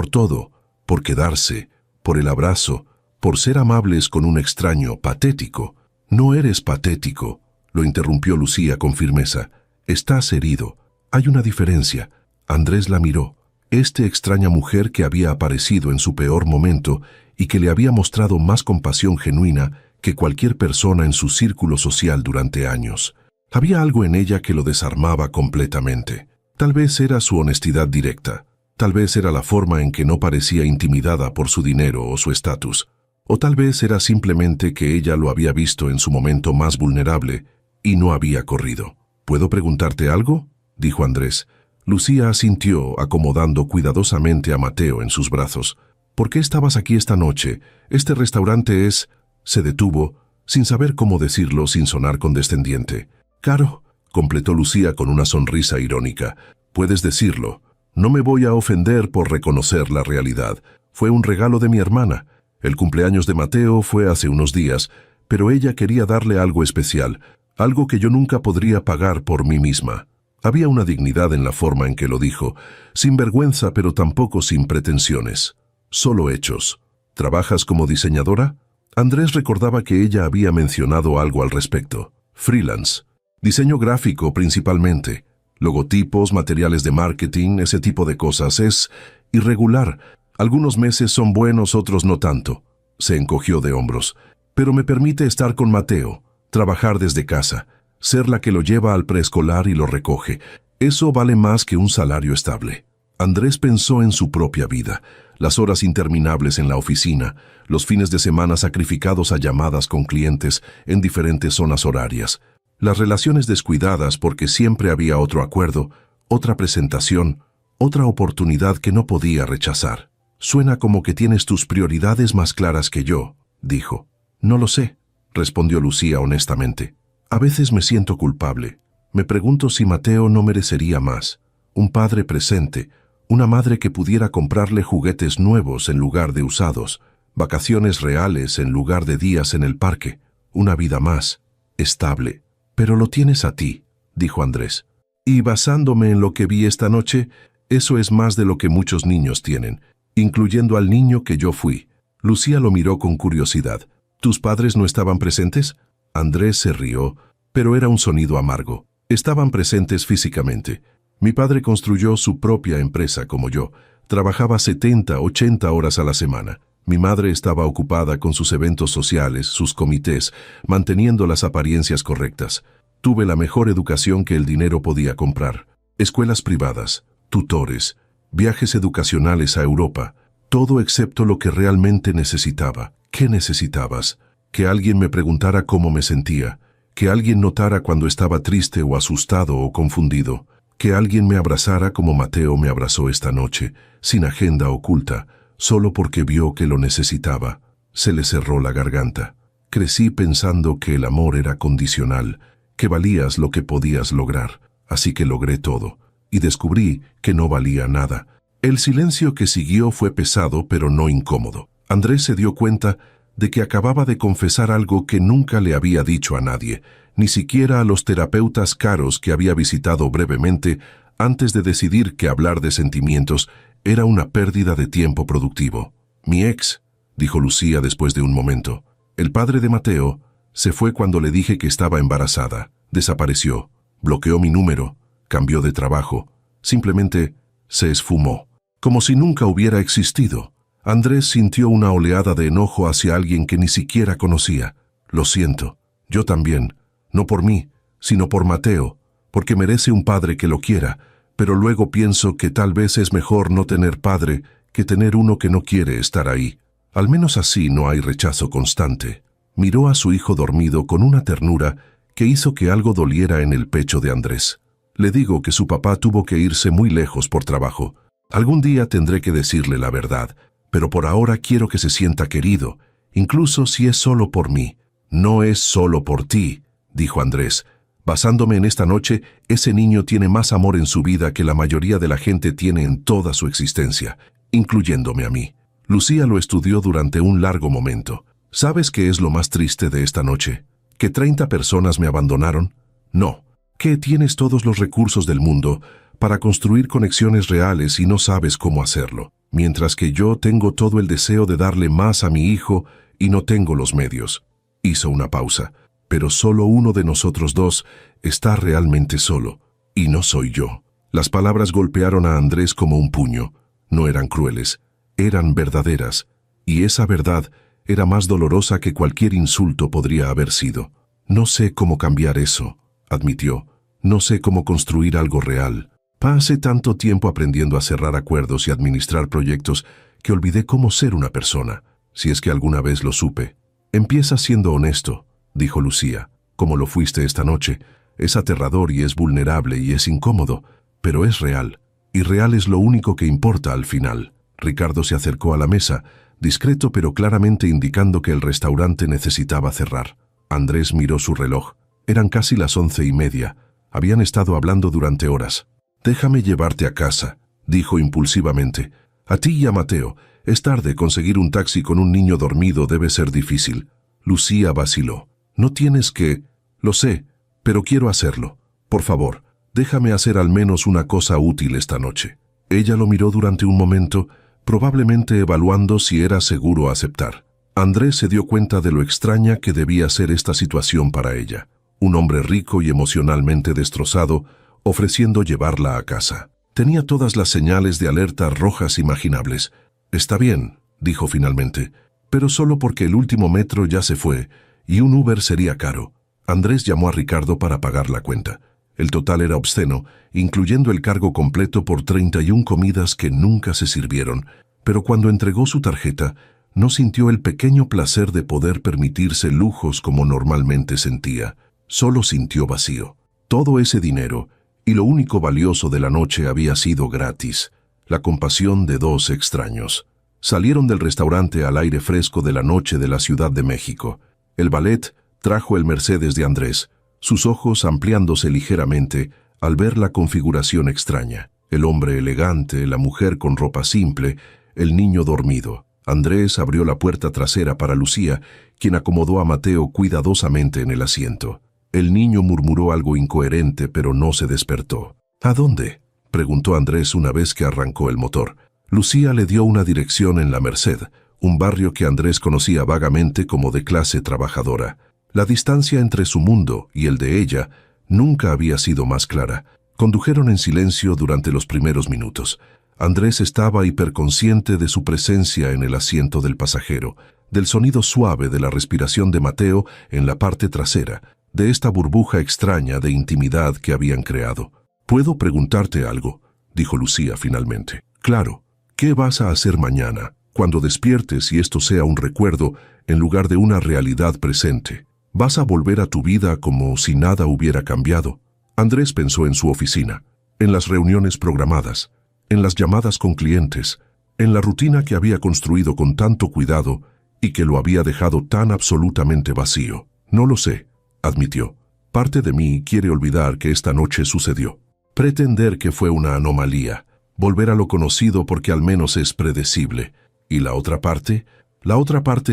[SPEAKER 1] todo, por quedarse, por el abrazo, por ser amables con un extraño patético. No eres patético, lo interrumpió Lucía con firmeza. Estás herido. Hay una diferencia. Andrés la miró. Extraña mujer que había aparecido en su peor momento y que le había mostrado más compasión genuina que cualquier persona en su círculo social durante años. Había algo en ella que lo desarmaba completamente. Tal vez era su honestidad directa. Tal vez era la forma en que no parecía intimidada por su dinero o su estatus. O tal vez era simplemente que ella lo había visto en su momento más vulnerable y no había corrido. ¿Puedo preguntarte algo?, dijo Andrés. Lucía asintió, acomodando cuidadosamente a Mateo en sus brazos. ¿Por qué estabas aquí esta noche? Este restaurante es... Se detuvo, sin saber cómo decirlo sin sonar condescendiente. Caro, completó Lucía con una sonrisa irónica. Puedes decirlo. No me voy a ofender por reconocer la realidad. Fue un regalo de mi hermana. El cumpleaños de Mateo fue hace unos días, pero ella quería darle algo especial, algo que yo nunca podría pagar por mí misma. Había una dignidad en la forma en que lo dijo, sin vergüenza pero tampoco sin pretensiones. Solo hechos. ¿Trabajas como diseñadora? Andrés recordaba que ella había mencionado algo al respecto. Freelance. Diseño gráfico principalmente. Logotipos, materiales de marketing, ese tipo de cosas. Es irregular. Algunos meses son buenos, otros no tanto. Se encogió de hombros. Pero me permite estar con Mateo, trabajar desde casa, ser la que lo lleva al preescolar y lo recoge. Eso vale más que un salario estable. Andrés pensó en su propia vida, las horas interminables en la oficina, los fines de semana sacrificados a llamadas con clientes en diferentes zonas horarias, las relaciones descuidadas porque siempre había otro acuerdo, otra presentación, otra oportunidad que no podía rechazar. Suena como que tienes tus prioridades más claras que yo, dijo. No lo sé, respondió Lucía honestamente. A veces me siento culpable. Me pregunto si Mateo no merecería más. Un padre presente, una madre que pudiera comprarle juguetes nuevos en lugar de usados, vacaciones reales en lugar de días en el parque, una vida más, estable. Pero lo tienes a ti, dijo Andrés. Y basándome en lo que vi esta noche, eso es más de lo que muchos niños tienen, incluyendo al niño que yo fui. Lucía lo miró con curiosidad. ¿Tus padres no estaban presentes? Andrés se rió, pero era un sonido amargo. Estaban presentes físicamente. Mi padre construyó su propia empresa como yo. Trabajaba 70, 80 horas a la semana. Mi madre estaba ocupada con sus eventos sociales, sus comités, manteniendo las apariencias correctas. Tuve la mejor educación que el dinero podía comprar. Escuelas privadas, tutores, viajes educacionales a Europa. Todo excepto lo que realmente necesitaba. ¿Qué necesitabas? Que alguien me preguntara cómo me sentía. Que alguien notara cuando estaba triste o asustado o confundido. Que alguien me abrazara como Mateo me abrazó esta noche, sin agenda oculta, solo porque vio que lo necesitaba. Se le cerró la garganta. Crecí pensando que el amor era condicional, que valías lo que podías lograr. Así que logré todo. Y descubrí que no valía nada. El silencio que siguió fue pesado pero no incómodo. Andrés se dio cuenta de que acababa de confesar algo que nunca le había dicho a nadie, ni siquiera a los terapeutas caros que había visitado brevemente antes de decidir que hablar de sentimientos era una pérdida de tiempo productivo. Mi ex, dijo Lucía después de un momento. El padre de Mateo se fue cuando le dije que estaba embarazada. Desapareció, bloqueó mi número, cambió de trabajo, simplemente se esfumó, como si nunca hubiera existido. Andrés sintió una oleada de enojo hacia alguien que ni siquiera conocía. Lo siento, yo también, no por mí, sino por Mateo, porque merece un padre que lo quiera, pero luego pienso que tal vez es mejor no tener padre que tener uno que no quiere estar ahí. Al menos así no hay rechazo constante. Miró a su hijo dormido con una ternura que hizo que algo doliera en el pecho de Andrés. Le digo que su papá tuvo que irse muy lejos por trabajo. Algún día tendré que decirle la verdad, pero por ahora quiero que se sienta querido, incluso si es solo por mí. No es solo por ti, dijo Andrés. Basándome en esta noche, ese niño tiene más amor en su vida que la mayoría de la gente tiene en toda su existencia, incluyéndome a mí. Lucía lo estudió durante un largo momento. ¿Sabes qué es lo más triste de esta noche? ¿Que 30 personas me abandonaron? No. ¿Que tienes todos los recursos del mundo, para construir conexiones reales y no sabes cómo hacerlo, mientras que yo tengo todo el deseo de darle más a mi hijo y no tengo los medios. Hizo una pausa, pero solo uno de nosotros dos está realmente solo, y no soy yo. Las palabras golpearon a Andrés como un puño. No eran crueles, eran verdaderas, y esa verdad era más dolorosa que cualquier insulto podría haber sido. No sé cómo cambiar eso, admitió. No sé cómo construir algo real. Pasé tanto tiempo aprendiendo a cerrar acuerdos y administrar proyectos que olvidé cómo ser una persona, si es que alguna vez lo supe. Empieza siendo honesto, dijo Lucía, como lo fuiste esta noche. Es aterrador y es vulnerable y es incómodo, pero es real. Y real es lo único que importa al final. Ricardo se acercó a la mesa, discreto pero claramente indicando que el restaurante necesitaba cerrar. Andrés miró su reloj. Eran casi las 11:30. Habían estado hablando durante horas. «Déjame llevarte a casa», dijo impulsivamente. «A ti y a Mateo. Es tarde, conseguir un taxi con un niño dormido debe ser difícil». Lucía vaciló. «No tienes que...». «Lo sé, pero quiero hacerlo. Por favor, déjame hacer al menos una cosa útil esta noche». Ella lo miró durante un momento, probablemente evaluando si era seguro aceptar. Andrés se dio cuenta de lo extraña que debía ser esta situación para ella. Un hombre rico y emocionalmente destrozado, ofreciendo llevarla a casa. Tenía todas las señales de alerta rojas imaginables. «Está bien», dijo finalmente, «pero solo porque el último metro ya se fue, y un Uber sería caro». Andrés llamó a Ricardo para pagar la cuenta. El total era obsceno, incluyendo el cargo completo por 31 comidas que nunca se sirvieron, pero cuando entregó su tarjeta, no sintió el pequeño placer de poder permitirse lujos como normalmente sentía. Solo sintió vacío. Todo ese dinero, y lo único valioso de la noche había sido gratis: la compasión de dos extraños. Salieron del restaurante al aire fresco de la noche de la Ciudad de México. El valet trajo el Mercedes de Andrés, sus ojos ampliándose ligeramente al ver la configuración extraña. El hombre elegante, la mujer con ropa simple, el niño dormido. Andrés abrió la puerta trasera para Lucía, quien acomodó a Mateo cuidadosamente en el asiento. El niño murmuró algo incoherente, pero no se despertó. «¿A dónde?», preguntó Andrés una vez que arrancó el motor. Lucía le dio una dirección en la Merced, un barrio que Andrés conocía vagamente como de clase trabajadora. La distancia entre su mundo y el de ella nunca había sido más clara. Condujeron en silencio durante los primeros minutos. Andrés estaba hiperconsciente de su presencia en el asiento del pasajero, del sonido suave de la respiración de Mateo en la parte trasera, de esta burbuja extraña de intimidad que habían creado. «¿Puedo preguntarte algo?», dijo Lucía finalmente. «Claro. ¿Qué vas a hacer mañana, cuando despiertes y esto sea un recuerdo en lugar de una realidad presente? ¿Vas a volver a tu vida como si nada hubiera cambiado?» Andrés pensó en su oficina, en las reuniones programadas, en las llamadas con clientes, en la rutina que había construido con tanto cuidado y que lo había dejado tan absolutamente vacío. «No lo sé», admitió. «Parte de mí quiere olvidar que esta noche sucedió. Pretender que fue una anomalía, volver a lo conocido porque al menos es predecible. Y la otra parte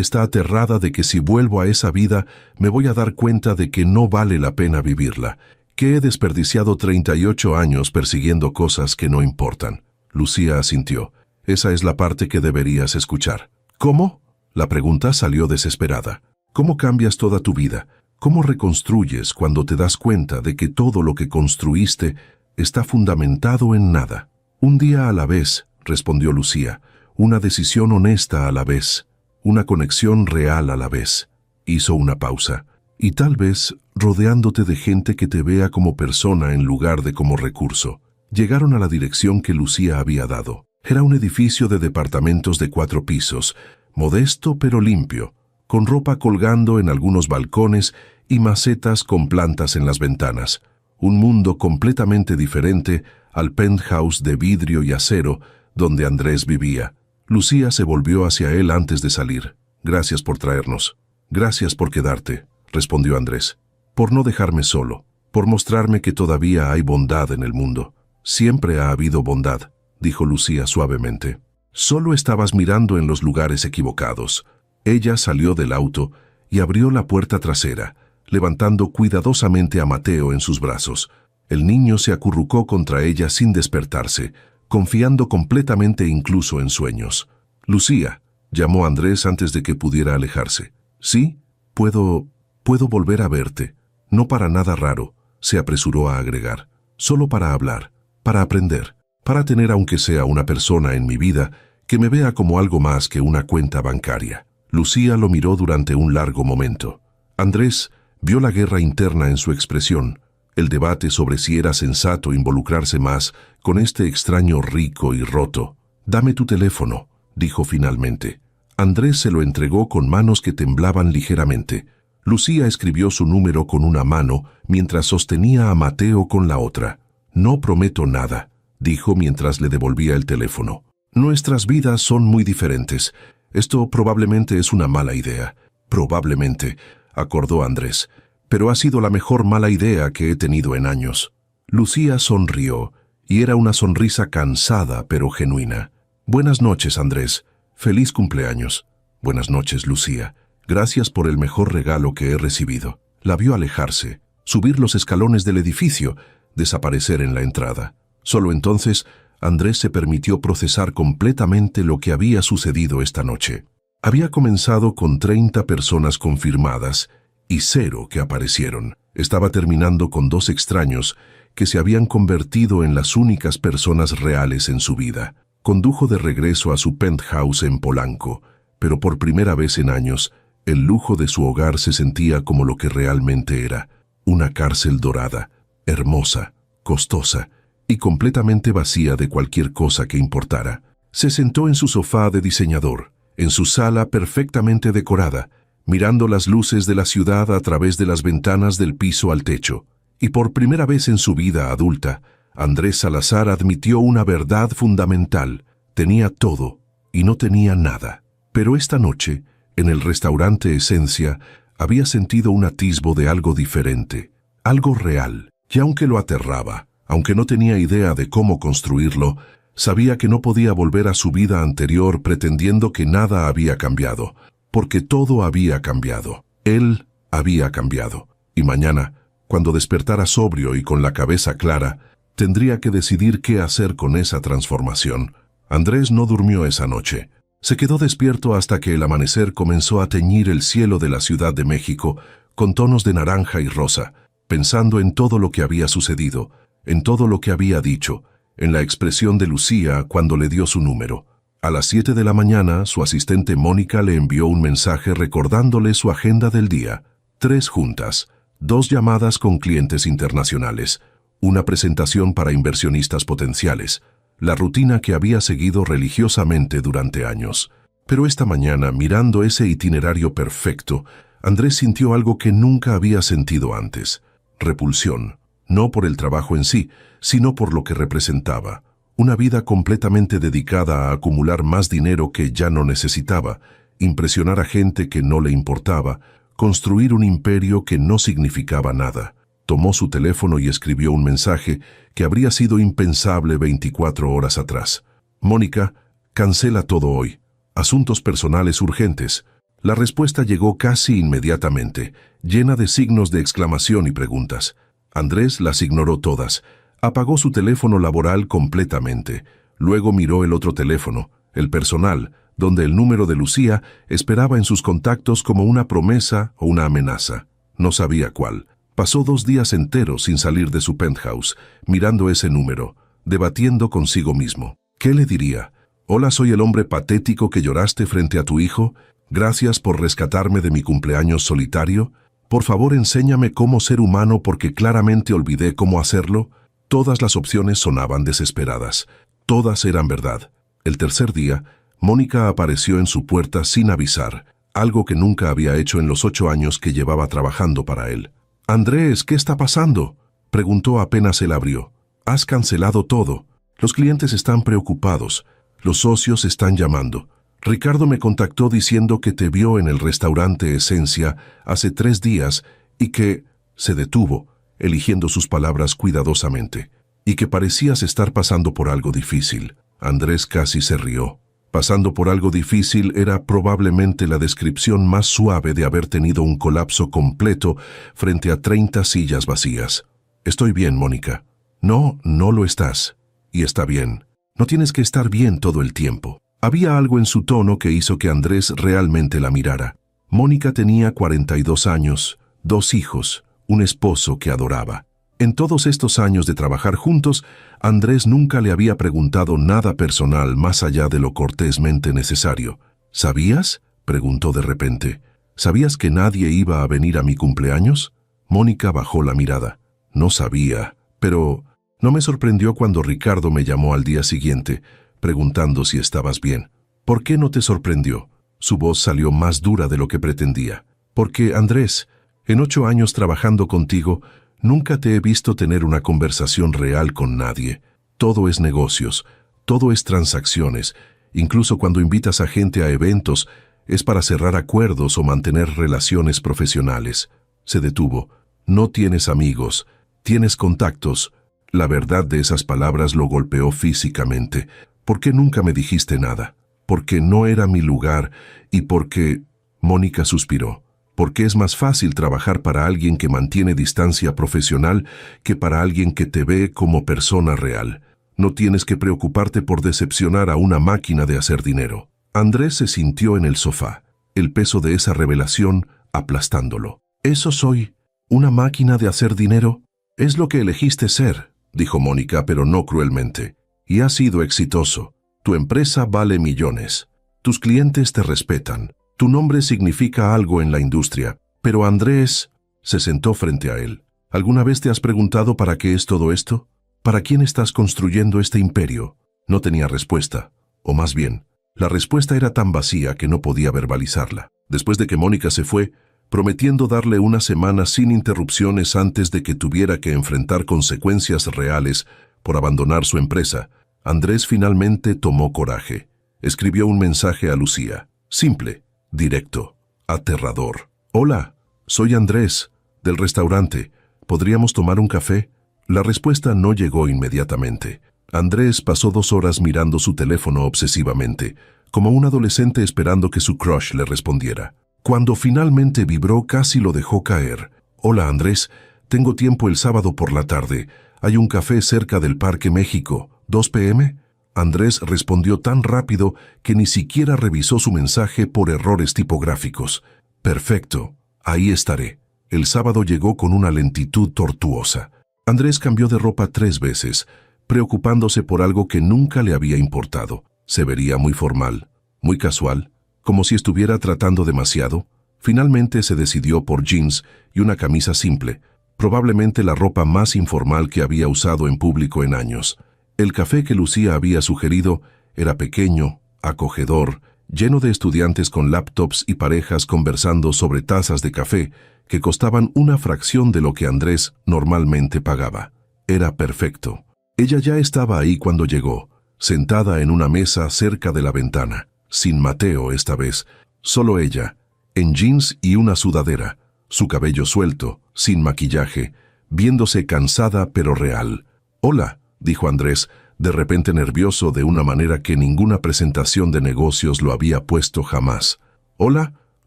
[SPEAKER 1] está aterrada de que si vuelvo a esa vida me voy a dar cuenta de que no vale la pena vivirla, que he desperdiciado 38 años persiguiendo cosas que no importan». Lucía asintió. «Esa es la parte que deberías escuchar». «¿Cómo?». La pregunta salió desesperada. «¿Cómo cambias toda tu vida? ¿Cómo reconstruyes cuando te das cuenta de que todo lo que construiste está fundamentado en nada?». «Un día a la vez», respondió Lucía, «una decisión honesta a la vez, una conexión real a la vez». Hizo una pausa. «Y tal vez rodeándote de gente que te vea como persona en lugar de como recurso». Llegaron a la dirección que Lucía había dado. Era un edificio de departamentos de 4 pisos, modesto pero limpio, con ropa colgando en algunos balcones y macetas con plantas en las ventanas. Un mundo completamente diferente al penthouse de vidrio y acero donde Andrés vivía. Lucía se volvió hacia él antes de salir. «Gracias por traernos». «Gracias por quedarte», respondió Andrés. «Por no dejarme solo, por mostrarme que todavía hay bondad en el mundo». «Siempre ha habido bondad», dijo Lucía suavemente. «Solo estabas mirando en los lugares equivocados». Ella salió del auto y abrió la puerta trasera, levantando cuidadosamente a Mateo en sus brazos. El niño se acurrucó contra ella sin despertarse, confiando completamente incluso en sueños. «Lucía», llamó Andrés antes de que pudiera alejarse. «¿Sí? Puedo volver a verte. No para nada raro», se apresuró a agregar. «Solo para hablar, para aprender, para tener aunque sea una persona en mi vida que me vea como algo más que una cuenta bancaria». Lucía lo miró durante un largo momento. Andrés vio la guerra interna en su expresión, el debate sobre si era sensato involucrarse más con este extraño rico y roto. «Dame tu teléfono», dijo finalmente. Andrés se lo entregó con manos que temblaban ligeramente. Lucía escribió su número con una mano mientras sostenía a Mateo con la otra. «No prometo nada», dijo mientras le devolvía el teléfono. «Nuestras vidas son muy diferentes. Esto probablemente es una mala idea». «Probablemente», acordó Andrés, «pero ha sido la mejor mala idea que he tenido en años». Lucía sonrió, y era una sonrisa cansada pero genuina. «Buenas noches, Andrés. Feliz cumpleaños». «Buenas noches, Lucía. Gracias por el mejor regalo que he recibido». La vio alejarse, subir los escalones del edificio, desaparecer en la entrada. Solo entonces, Andrés se permitió procesar completamente lo que había sucedido esta noche. Había comenzado con 30 personas confirmadas y 0 que aparecieron. Estaba terminando con 2 extraños que se habían convertido en las únicas personas reales en su vida. Condujo de regreso a su penthouse en Polanco, pero por primera vez en años, el lujo de su hogar se sentía como lo que realmente era: una cárcel dorada, hermosa, costosa y completamente vacía de cualquier cosa que importara. Se sentó en su sofá de diseñador, en su sala perfectamente decorada, mirando las luces de la ciudad a través de las ventanas del piso al techo. Y por primera vez en su vida adulta, Andrés Salazar admitió una verdad fundamental: tenía todo y no tenía nada. Pero esta noche, en el restaurante Esencia, había sentido un atisbo de algo diferente, algo real, y aunque lo aterraba, aunque no tenía idea de cómo construirlo, sabía que no podía volver a su vida anterior pretendiendo que nada había cambiado, porque todo había cambiado. Él había cambiado, y mañana, cuando despertara sobrio y con la cabeza clara, tendría que decidir qué hacer con esa transformación. Andrés no durmió esa noche. Se quedó despierto hasta que el amanecer comenzó a teñir el cielo de la Ciudad de México con tonos de naranja y rosa, pensando en todo lo que había sucedido, en todo lo que había dicho, en la expresión de Lucía cuando le dio su número. A las 7 de la mañana, su asistente Mónica le envió un mensaje recordándole su agenda del día: 3 juntas, 2 llamadas con clientes internacionales, una presentación para inversionistas potenciales, la rutina que había seguido religiosamente durante años. Pero esta mañana, mirando ese itinerario perfecto, Andrés sintió algo que nunca había sentido antes: repulsión. No por el trabajo en sí, sino por lo que representaba. Una vida completamente dedicada a acumular más dinero que ya no necesitaba, impresionar a gente que no le importaba, construir un imperio que no significaba nada. Tomó su teléfono y escribió un mensaje que habría sido impensable 24 horas atrás. «Mónica, cancela todo hoy. Asuntos personales urgentes». La respuesta llegó casi inmediatamente, llena de signos de exclamación y preguntas. Andrés las ignoró todas. Apagó su teléfono laboral completamente. Luego miró el otro teléfono, el personal, donde el número de Lucía esperaba en sus contactos como una promesa o una amenaza. No sabía cuál. Pasó 2 días enteros sin salir de su penthouse, mirando ese número, debatiendo consigo mismo. ¿Qué le diría? «Hola, soy el hombre patético que lloraste frente a tu hijo. Gracias por rescatarme de mi cumpleaños solitario. Por favor, enséñame cómo ser humano porque claramente olvidé cómo hacerlo». Todas las opciones sonaban desesperadas. Todas eran verdad. El tercer día, Mónica apareció en su puerta sin avisar, algo que nunca había hecho en los 8 años que llevaba trabajando para él. «Andrés, ¿qué está pasando?», preguntó apenas él abrió. «Has cancelado todo. Los clientes están preocupados. Los socios están llamando. Ricardo me contactó diciendo que te vio en el restaurante Esencia hace 3 días y que…» Se detuvo, eligiendo sus palabras cuidadosamente. «Y que parecías estar pasando por algo difícil». Andrés casi se rió. Pasando por algo difícil era probablemente la descripción más suave de haber tenido un colapso completo frente a 30 sillas vacías. Estoy bien, Mónica. No, no lo estás. Y está bien. No tienes que estar bien todo el tiempo. Había algo en su tono que hizo que Andrés realmente la mirara. Mónica tenía 42 años, 2 hijos, un esposo que adoraba. En todos estos años de trabajar juntos, Andrés nunca le había preguntado nada personal más allá de lo cortésmente necesario. ¿Sabías?, preguntó de repente. ¿Sabías que nadie iba a venir a mi cumpleaños? Mónica bajó la mirada. No sabía, pero no me sorprendió cuando Ricardo me llamó al día siguiente, preguntando si estabas bien. ¿Por qué no te sorprendió? Su voz salió más dura de lo que pretendía. Porque, Andrés, en 8 años trabajando contigo, nunca te he visto tener una conversación real con nadie. Todo es negocios, todo es transacciones. Incluso cuando invitas a gente a eventos, es para cerrar acuerdos o mantener relaciones profesionales. Se detuvo. No tienes amigos, tienes contactos. La verdad de esas palabras lo golpeó físicamente. ¿Por qué nunca me dijiste nada? Porque no era mi lugar y porque... Mónica suspiró. Porque es más fácil trabajar para alguien que mantiene distancia profesional que para alguien que te ve como persona real. No tienes que preocuparte por decepcionar a una máquina de hacer dinero. Andrés se sintió en el sofá, el peso de esa revelación aplastándolo. ¿Eso soy? ¿Una máquina de hacer dinero? Es lo que elegiste ser, dijo Mónica, pero no cruelmente. Y has sido exitoso. Tu empresa vale millones. Tus clientes te respetan. Tu nombre significa algo en la industria. Pero Andrés se sentó frente a él. ¿Alguna vez te has preguntado para qué es todo esto? ¿Para quién estás construyendo este imperio? No tenía respuesta. O más bien, la respuesta era tan vacía que no podía verbalizarla. Después de que Mónica se fue, prometiendo darle una semana sin interrupciones antes de que tuviera que enfrentar consecuencias reales por abandonar su empresa, Andrés finalmente tomó coraje. Escribió un mensaje a Lucía. Simple, directo, aterrador. Hola, soy Andrés, del restaurante. ¿Podríamos tomar un café? La respuesta no llegó inmediatamente. Andrés pasó 2 horas mirando su teléfono obsesivamente, como un adolescente esperando que su crush le respondiera. Cuando finalmente vibró, casi lo dejó caer. Hola, Andrés, tengo tiempo el sábado por la tarde. Hay un café cerca del Parque México. ¿2 p.m.? Andrés respondió tan rápido que ni siquiera revisó su mensaje por errores tipográficos. Perfecto, ahí estaré. El sábado llegó con una lentitud tortuosa. Andrés cambió de ropa 3 veces, preocupándose por algo que nunca le había importado. Se vería muy formal, muy casual, como si estuviera tratando demasiado. Finalmente se decidió por jeans y una camisa simple, probablemente la ropa más informal que había usado en público en años. El café que Lucía había sugerido era pequeño, acogedor, lleno de estudiantes con laptops y parejas conversando sobre tazas de café que costaban una fracción de lo que Andrés normalmente pagaba. Era perfecto. Ella ya estaba ahí cuando llegó, sentada en una mesa cerca de la ventana, sin Mateo esta vez, solo ella, en jeans y una sudadera, su cabello suelto, sin maquillaje, viéndose cansada pero real. «Hola», dijo Andrés, de repente nervioso de una manera que ninguna presentación de negocios lo había puesto jamás. «Hola»,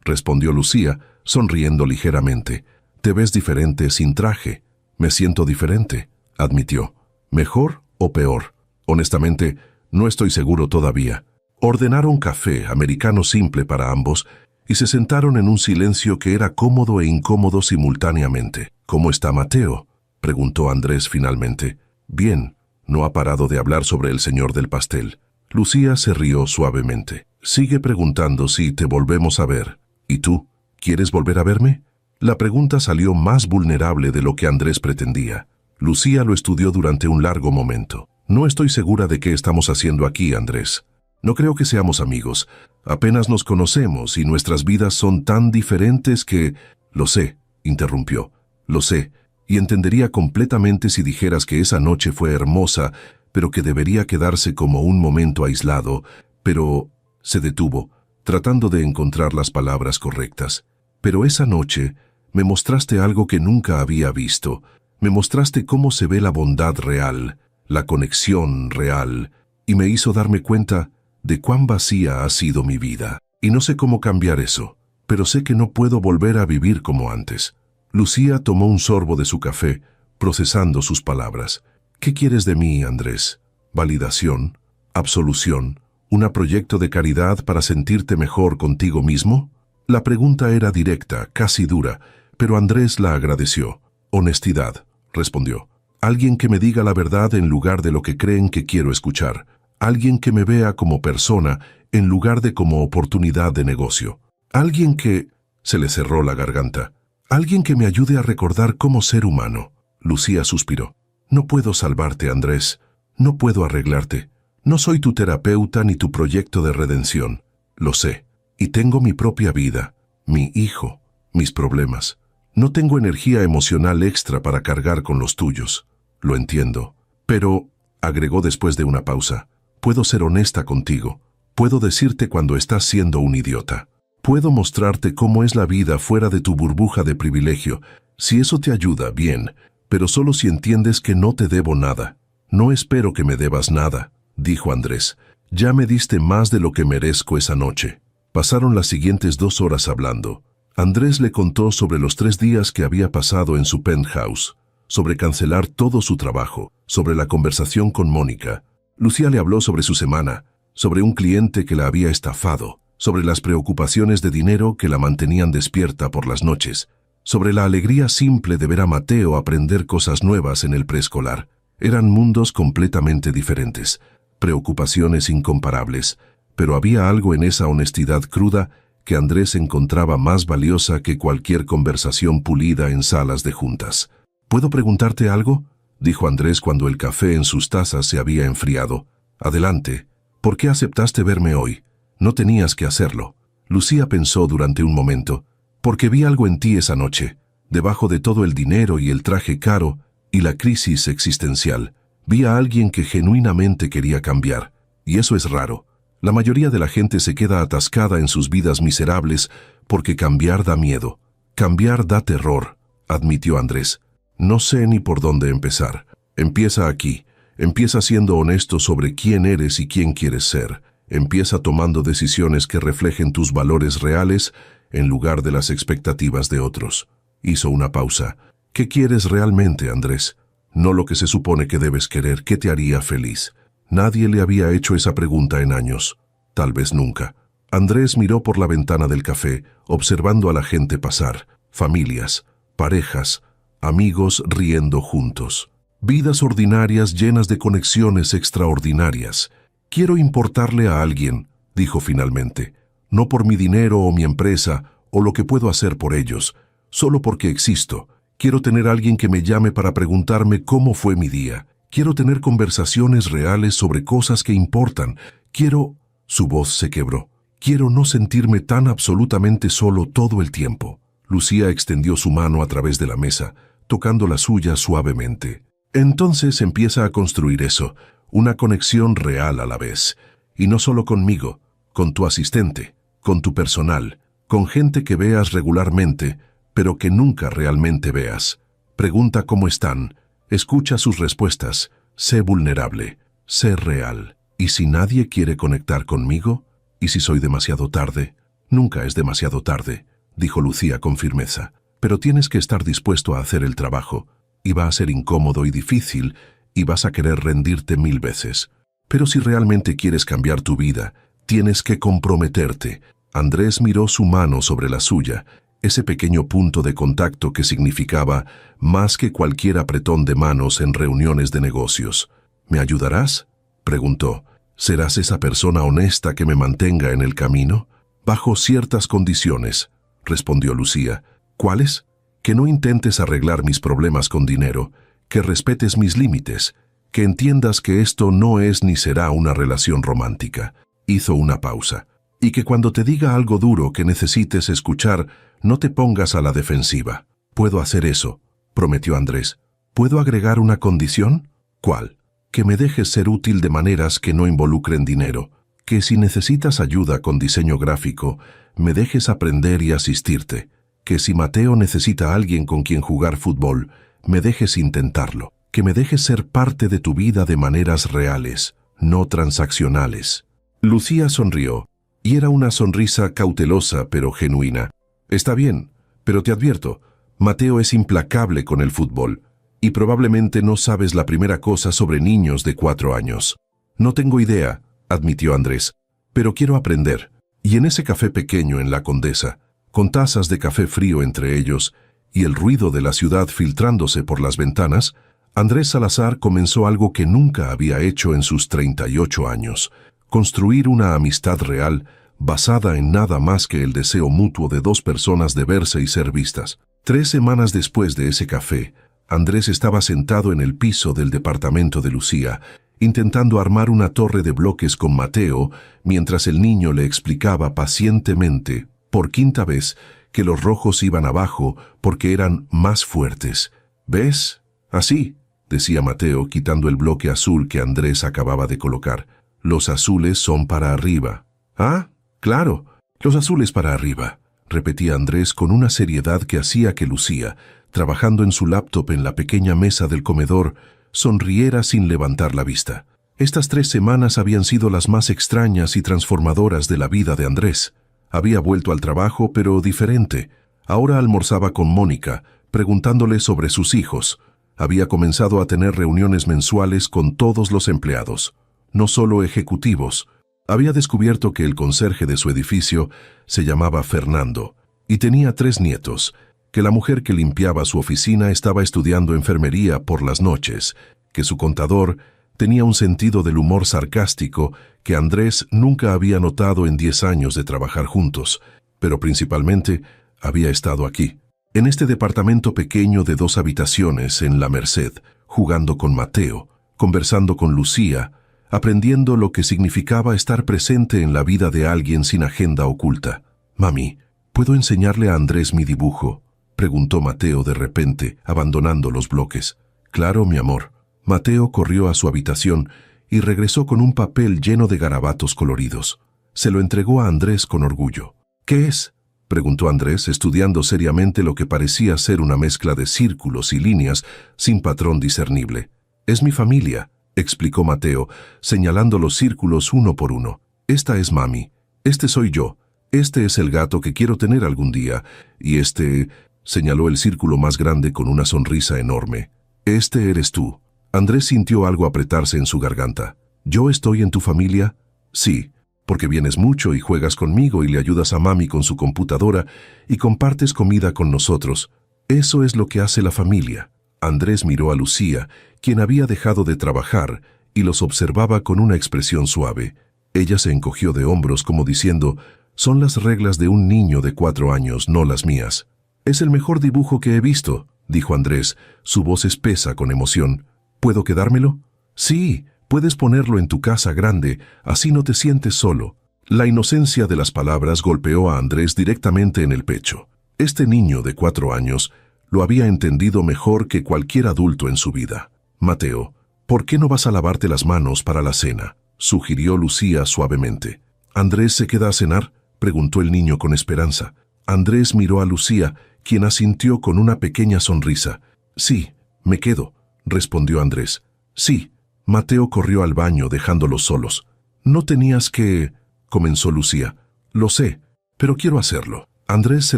[SPEAKER 1] respondió Lucía, sonriendo ligeramente. «Te ves diferente sin traje». «Me siento diferente», admitió. «¿Mejor o peor? Honestamente, no estoy seguro todavía». Ordenaron café americano simple para ambos y se sentaron en un silencio que era cómodo e incómodo simultáneamente. «¿Cómo está Mateo?», preguntó Andrés finalmente. «Bien, no ha parado de hablar sobre el señor del pastel». Lucía se rió suavemente. «Sigue preguntando si te volvemos a ver. ¿Y tú? ¿Quieres volver a verme?». La pregunta salió más vulnerable de lo que Andrés pretendía. Lucía lo estudió durante un largo momento. «No estoy segura de qué estamos haciendo aquí, Andrés. No creo que seamos amigos. Apenas nos conocemos y nuestras vidas son tan diferentes que...». «Lo sé», interrumpió. «Lo sé. Y entendería completamente si dijeras que esa noche fue hermosa, pero que debería quedarse como un momento aislado». Pero se detuvo, tratando de encontrar las palabras correctas. «Pero esa noche me mostraste algo que nunca había visto. Me mostraste cómo se ve la bondad real, la conexión real, y me hizo darme cuenta de cuán vacía ha sido mi vida. Y no sé cómo cambiar eso, pero sé que no puedo volver a vivir como antes». Lucía tomó un sorbo de su café, procesando sus palabras. ¿Qué quieres de mí, Andrés? ¿Validación? ¿Absolución? ¿Un proyecto de caridad para sentirte mejor contigo mismo? La pregunta era directa, casi dura, pero Andrés la agradeció. Honestidad, respondió. Alguien que me diga la verdad en lugar de lo que creen que quiero escuchar. Alguien que me vea como persona en lugar de como oportunidad de negocio. Alguien que... Se le cerró la garganta. Alguien que me ayude a recordar cómo ser humano. Lucía suspiró. No puedo salvarte, Andrés. No puedo arreglarte. No soy tu terapeuta ni tu proyecto de redención. Lo sé. Y tengo mi propia vida, mi hijo, mis problemas. No tengo energía emocional extra para cargar con los tuyos. Lo entiendo. Pero, agregó después de una pausa, puedo ser honesta contigo. Puedo decirte cuando estás siendo un idiota. Puedo mostrarte cómo es la vida fuera de tu burbuja de privilegio. Si eso te ayuda, bien, pero solo si entiendes que no te debo nada. No espero que me debas nada, dijo Andrés. Ya me diste más de lo que merezco esa noche. Pasaron las siguientes 2 horas hablando. Andrés le contó sobre los 3 días que había pasado en su penthouse, sobre cancelar todo su trabajo, sobre la conversación con Mónica. Lucía le habló sobre su semana, sobre un cliente que la había estafado, sobre las preocupaciones de dinero que la mantenían despierta por las noches, sobre la alegría simple de ver a Mateo aprender cosas nuevas en el preescolar. Eran mundos completamente diferentes, preocupaciones incomparables, pero había algo en esa honestidad cruda que Andrés encontraba más valiosa que cualquier conversación pulida en salas de juntas. ¿Puedo preguntarte algo?, dijo Andrés cuando el café en sus tazas se había enfriado. Adelante. ¿Por qué aceptaste verme hoy? No tenías que hacerlo. Lucía pensó durante un momento. Porque vi algo en ti esa noche, debajo de todo el dinero y el traje caro y la crisis existencial. Vi a alguien que genuinamente quería cambiar. Y eso es raro. La mayoría de la gente se queda atascada en sus vidas miserables porque cambiar da miedo. Cambiar da terror, admitió Andrés. No sé ni por dónde empezar. Empieza aquí. Empieza siendo honesto sobre quién eres y quién quieres ser. Empieza tomando decisiones que reflejen tus valores reales en lugar de las expectativas de otros. Hizo una pausa. ¿Qué quieres realmente, Andrés? No lo que se supone que debes querer. ¿Qué te haría feliz? Nadie le había hecho esa pregunta en años. Tal vez nunca. Andrés miró por la ventana del café, observando a la gente pasar. Familias, parejas, amigos riendo juntos. Vidas ordinarias llenas de conexiones extraordinarias. Quiero importarle a alguien, dijo finalmente. No por mi dinero o mi empresa o lo que puedo hacer por ellos, solo porque existo. Quiero tener a alguien que me llame para preguntarme cómo fue mi día. Quiero tener conversaciones reales sobre cosas que importan. Quiero... Su voz se quebró. Quiero no sentirme tan absolutamente solo todo el tiempo. Lucía extendió su mano a través de la mesa, tocando la suya suavemente. Entonces empieza a construir eso, una conexión real a la vez. Y no solo conmigo, con tu asistente, con tu personal, con gente que veas regularmente, pero que nunca realmente veas. Pregunta cómo están, escucha sus respuestas, sé vulnerable, sé real. ¿Y si nadie quiere conectar conmigo? ¿Y si soy demasiado tarde? Nunca es demasiado tarde, dijo Lucía con firmeza. Pero tienes que estar dispuesto a hacer el trabajo. Y va a ser incómodo y difícil, y vas a querer rendirte 1000 veces. Pero si realmente quieres cambiar tu vida, tienes que comprometerte. Andrés miró su mano sobre la suya, ese pequeño punto de contacto que significaba más que cualquier apretón de manos en reuniones de negocios. ¿Me ayudarás?, preguntó. ¿Serás esa persona honesta que me mantenga en el camino? Bajo ciertas condiciones, respondió Lucía. ¿Cuáles? Que no intentes arreglar mis problemas con dinero, que respetes mis límites, que entiendas que esto no es ni será una relación romántica. Hizo una pausa. Y que cuando te diga algo duro que necesites escuchar, no te pongas a la defensiva. Puedo hacer eso, prometió Andrés. ¿Puedo agregar una condición? ¿Cuál? Que me dejes ser útil de maneras que no involucren dinero. Que si necesitas ayuda con diseño gráfico, me dejes aprender y asistirte. Que si Mateo necesita a alguien con quien jugar fútbol, me dejes intentarlo. Que me dejes ser parte de tu vida de maneras reales, no transaccionales. Lucía sonrió, y era una sonrisa cautelosa pero genuina. Está bien, pero te advierto, Mateo es implacable con el fútbol. Y probablemente no sabes la primera cosa sobre niños de 4 años. No tengo idea, admitió Andrés, pero quiero aprender. Y en ese café pequeño en La Condesa, con tazas de café frío entre ellos y el ruido de la ciudad filtrándose por las ventanas, Andrés Salazar comenzó algo que nunca había hecho en sus 38 años: construir una amistad real basada en nada más que el deseo mutuo de dos personas de verse y ser vistas. 3 semanas después de ese café, Andrés estaba sentado en el piso del departamento de Lucía, intentando armar una torre de bloques con Mateo, mientras el niño le explicaba pacientemente, por 5ª vez, que los rojos iban abajo porque eran más fuertes. ¿Ves? Así, decía Mateo, quitando el bloque azul que Andrés acababa de colocar. Los azules son para arriba. Ah, claro, los azules para arriba, repetía Andrés con una seriedad que hacía que Lucía, trabajando en su laptop en la pequeña mesa del comedor, sonriera sin levantar la vista. Estas 3 semanas habían sido las más extrañas y transformadoras de la vida de Andrés. Había vuelto al trabajo, pero diferente. Ahora almorzaba con Mónica, preguntándole sobre sus hijos. Había comenzado a tener reuniones mensuales con todos los empleados, no solo ejecutivos. Había descubierto que el conserje de su edificio se llamaba Fernando y tenía 3 nietos, que la mujer que limpiaba su oficina estaba estudiando enfermería por las noches, que su contador tenía un sentido del humor sarcástico que Andrés nunca había notado en 10 años de trabajar juntos, pero principalmente había estado aquí, en este departamento pequeño de 2 habitaciones en La Merced, jugando con Mateo, conversando con Lucía, aprendiendo lo que significaba estar presente en la vida de alguien sin agenda oculta. «Mami, ¿puedo enseñarle a Andrés mi dibujo?», preguntó Mateo de repente, abandonando los bloques. «Claro, mi amor». Mateo corrió a su habitación y regresó con un papel lleno de garabatos coloridos. Se lo entregó a Andrés con orgullo. «¿Qué es?», preguntó Andrés, estudiando seriamente lo que parecía ser una mezcla de círculos y líneas sin patrón discernible. «Es mi familia», explicó Mateo, señalando los círculos uno por uno. «Esta es mami, este soy yo, este es el gato que quiero tener algún día, y este», señaló el círculo más grande con una sonrisa enorme. «Este eres tú». Andrés sintió algo apretarse en su garganta. «¿Yo estoy en tu familia?». «Sí, porque vienes mucho y juegas conmigo y le ayudas a mami con su computadora y compartes comida con nosotros. Eso es lo que hace la familia». Andrés miró a Lucía, quien había dejado de trabajar, y los observaba con una expresión suave. Ella se encogió de hombros como diciendo: «Son las reglas de un niño de 4 años, no las mías». «Es el mejor dibujo que he visto», dijo Andrés, su voz espesa con emoción. «¿Puedo quedármelo?». «Sí, puedes ponerlo en tu casa grande, así no te sientes solo». La inocencia de las palabras golpeó a Andrés directamente en el pecho. Este niño de 4 años lo había entendido mejor que cualquier adulto en su vida. «Mateo, ¿por qué no vas a lavarte las manos para la cena?», sugirió Lucía suavemente. «¿Andrés se queda a cenar?», preguntó el niño con esperanza. Andrés miró a Lucía, quien asintió con una pequeña sonrisa. «Sí, me quedo», respondió Andrés. «Sí». Mateo corrió al baño dejándolos solos. «No tenías que...», comenzó Lucía. «Lo sé, pero quiero hacerlo». Andrés se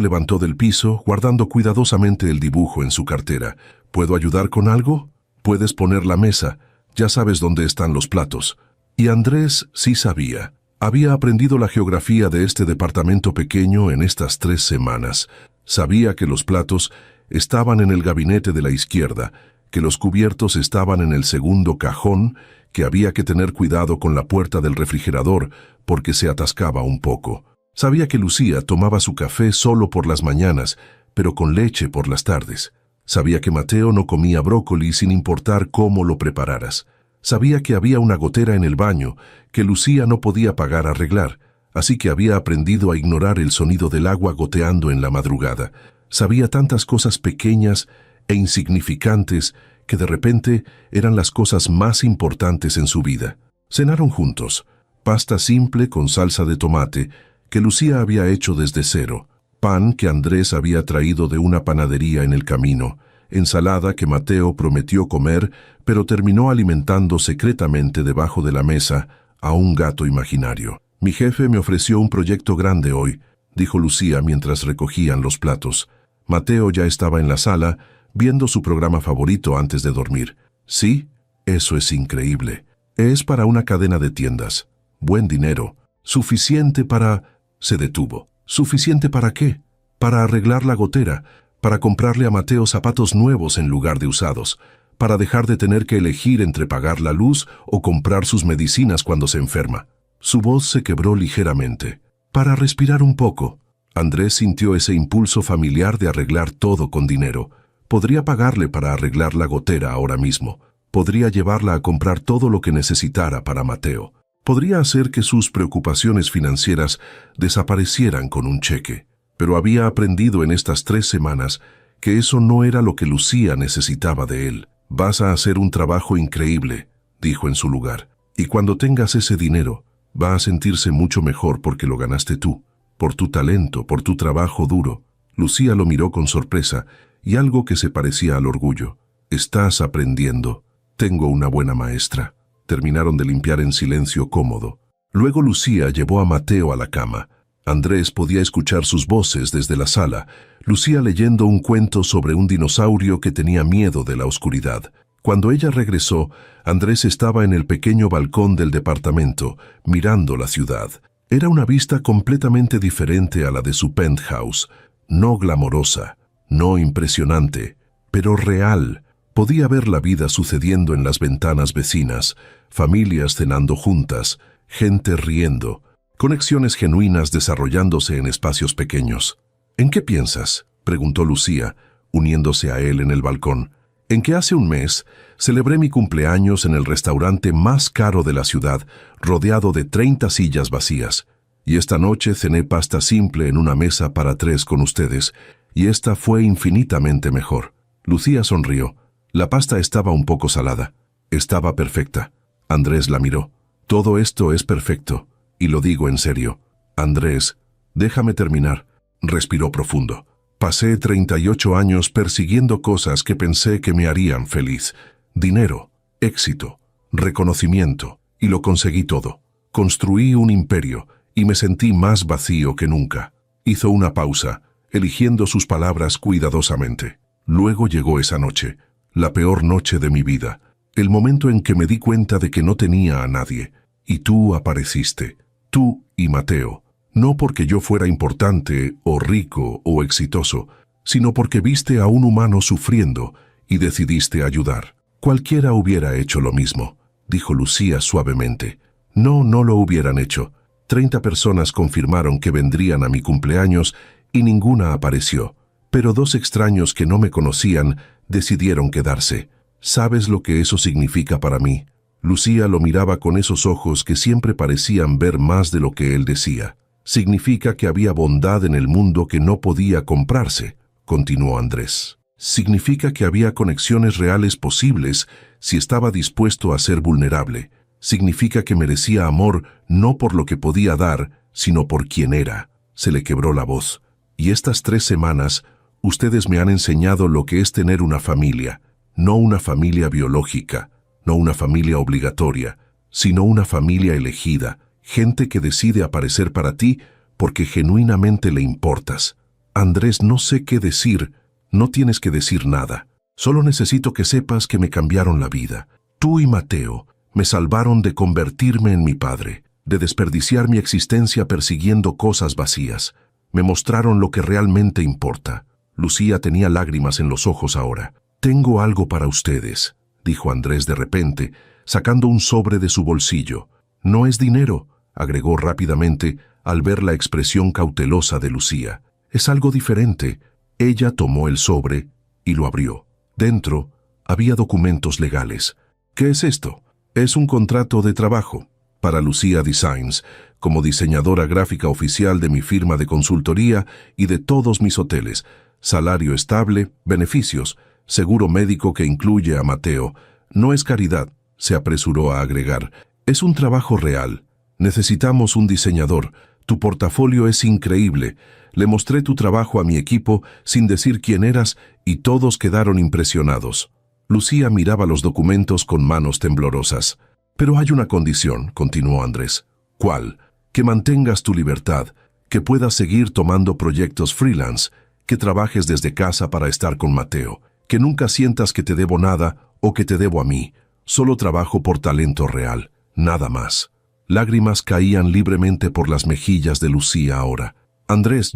[SPEAKER 1] levantó del piso, guardando cuidadosamente el dibujo en su cartera. «¿Puedo ayudar con algo?». «Puedes poner la mesa, ya sabes dónde están los platos». Y Andrés sí sabía. Había aprendido la geografía de este departamento pequeño en estas 3 semanas. Sabía que los platos estaban en el gabinete de la izquierda, que los cubiertos estaban en el segundo cajón, que había que tener cuidado con la puerta del refrigerador porque se atascaba un poco. Sabía que Lucía tomaba su café solo por las mañanas, pero con leche por las tardes. Sabía que Mateo no comía brócoli sin importar cómo lo prepararas. Sabía que había una gotera en el baño que Lucía no podía pagar arreglar, así que había aprendido a ignorar el sonido del agua goteando en la madrugada. Sabía tantas cosas pequeñas e insignificantes que de repente eran las cosas más importantes en su vida. Cenaron juntos, pasta simple con salsa de tomate que Lucía había hecho desde cero, pan que Andrés había traído de una panadería en el camino, ensalada que Mateo prometió comer, pero terminó alimentando secretamente debajo de la mesa a un gato imaginario. «Mi jefe me ofreció un proyecto grande hoy», dijo Lucía mientras recogían los platos. Mateo ya estaba en la sala, viendo su programa favorito antes de dormir. Sí, eso es increíble. Es para una cadena de tiendas. Buen dinero. Suficiente para... Se detuvo. ¿Suficiente para qué? Para arreglar la gotera, para comprarle a Mateo zapatos nuevos en lugar de usados, para dejar de tener que elegir entre pagar la luz o comprar sus medicinas cuando se enferma. Su voz se quebró ligeramente. Para respirar un poco. Andrés sintió ese impulso familiar de arreglar todo con dinero. Podría pagarle para arreglar la gotera ahora mismo. Podría llevarla a comprar todo lo que necesitara para Mateo. Podría hacer que sus preocupaciones financieras desaparecieran con un cheque. Pero había aprendido en estas 3 semanas que eso no era lo que Lucía necesitaba de él. «Vas a hacer un trabajo increíble», dijo en su lugar. «Y cuando tengas ese dinero, va a sentirse mucho mejor porque lo ganaste tú, por tu talento, por tu trabajo duro». Lucía lo miró con sorpresa y algo que se parecía al orgullo. «Estás aprendiendo. Tengo una buena maestra». Terminaron de limpiar en silencio cómodo. Luego Lucía llevó a Mateo a la cama. Andrés podía escuchar sus voces desde la sala, Lucía leyendo un cuento sobre un dinosaurio que tenía miedo de la oscuridad. Cuando ella regresó, Andrés estaba en el pequeño balcón del departamento, mirando la ciudad. Era una vista completamente diferente a la de su penthouse, no glamorosa, no impresionante, pero real. Podía ver la vida sucediendo en las ventanas vecinas, familias cenando juntas, gente riendo, conexiones genuinas desarrollándose en espacios pequeños. «¿En qué piensas?», preguntó Lucía, uniéndose a él en el balcón. «En que hace un mes celebré mi cumpleaños en el restaurante más caro de la ciudad, rodeado de 30 sillas vacías. Y esta noche cené pasta simple en una mesa para 3 con ustedes, y esta fue infinitamente mejor». Lucía sonrió. La pasta estaba un poco salada. Estaba perfecta. Andrés la miró. «Todo esto es perfecto, y lo digo en serio». «Andrés, déjame terminar». Respiró profundo. «Pasé 38 años persiguiendo cosas que pensé que me harían feliz. Dinero, éxito, reconocimiento, y lo conseguí todo. Construí un imperio, y me sentí más vacío que nunca». Hizo una pausa, eligiendo sus palabras cuidadosamente. «Luego llegó esa noche, la peor noche de mi vida, el momento en que me di cuenta de que no tenía a nadie, y tú apareciste, tú y Mateo, no porque yo fuera importante o rico o exitoso, sino porque viste a un humano sufriendo y decidiste ayudar. Cualquiera hubiera hecho lo mismo», dijo Lucía suavemente. «No lo hubieran hecho. 30 personas confirmaron que vendrían a mi cumpleaños y ninguna apareció, pero 2 extraños que no me conocían decidieron quedarse. ¿Sabes lo que eso significa para mí?». Lucía lo miraba con esos ojos que siempre parecían ver más de lo que él decía. «Significa que había bondad en el mundo que no podía comprarse», continuó Andrés. «Significa que había conexiones reales posibles si estaba dispuesto a ser vulnerable. Significa que merecía amor no por lo que podía dar, sino por quien era». Se le quebró la voz. «Y estas 3 semanas, ustedes me han enseñado lo que es tener una familia, no una familia biológica, no una familia obligatoria, sino una familia elegida, gente que decide aparecer para ti porque genuinamente le importas. Andrés, no sé qué decir, no tienes que decir nada. Solo necesito que sepas que me cambiaron la vida. Tú y Mateo me salvaron de convertirme en mi padre, de desperdiciar mi existencia persiguiendo cosas vacías. Me mostraron lo que realmente importa». Lucía tenía lágrimas en los ojos ahora. «Tengo algo para ustedes», dijo Andrés de repente, sacando un sobre de su bolsillo. «No es dinero», agregó rápidamente al ver la expresión cautelosa de Lucía. «Es algo diferente». Ella tomó el sobre y lo abrió. Dentro había documentos legales. «¿Qué es esto?». «Es un contrato de trabajo para Lucía Designs, como diseñadora gráfica oficial de mi firma de consultoría y de todos mis hoteles. Salario estable, beneficios, seguro médico que incluye a Mateo. No es caridad», se apresuró a agregar. «Es un trabajo real. Necesitamos un diseñador. Tu portafolio es increíble. Le mostré tu trabajo a mi equipo sin decir quién eras y todos quedaron impresionados». Lucía miraba los documentos con manos temblorosas. «Pero hay una condición», continuó Andrés. «¿Cuál?». «Que mantengas tu libertad, que puedas seguir tomando proyectos freelance, que trabajes desde casa para estar con Mateo, Que nunca sientas que te debo nada o que te debo a mí. Solo trabajo por talento real, nada más. Lágrimas caían libremente por las mejillas de Lucía ahora. Andrés,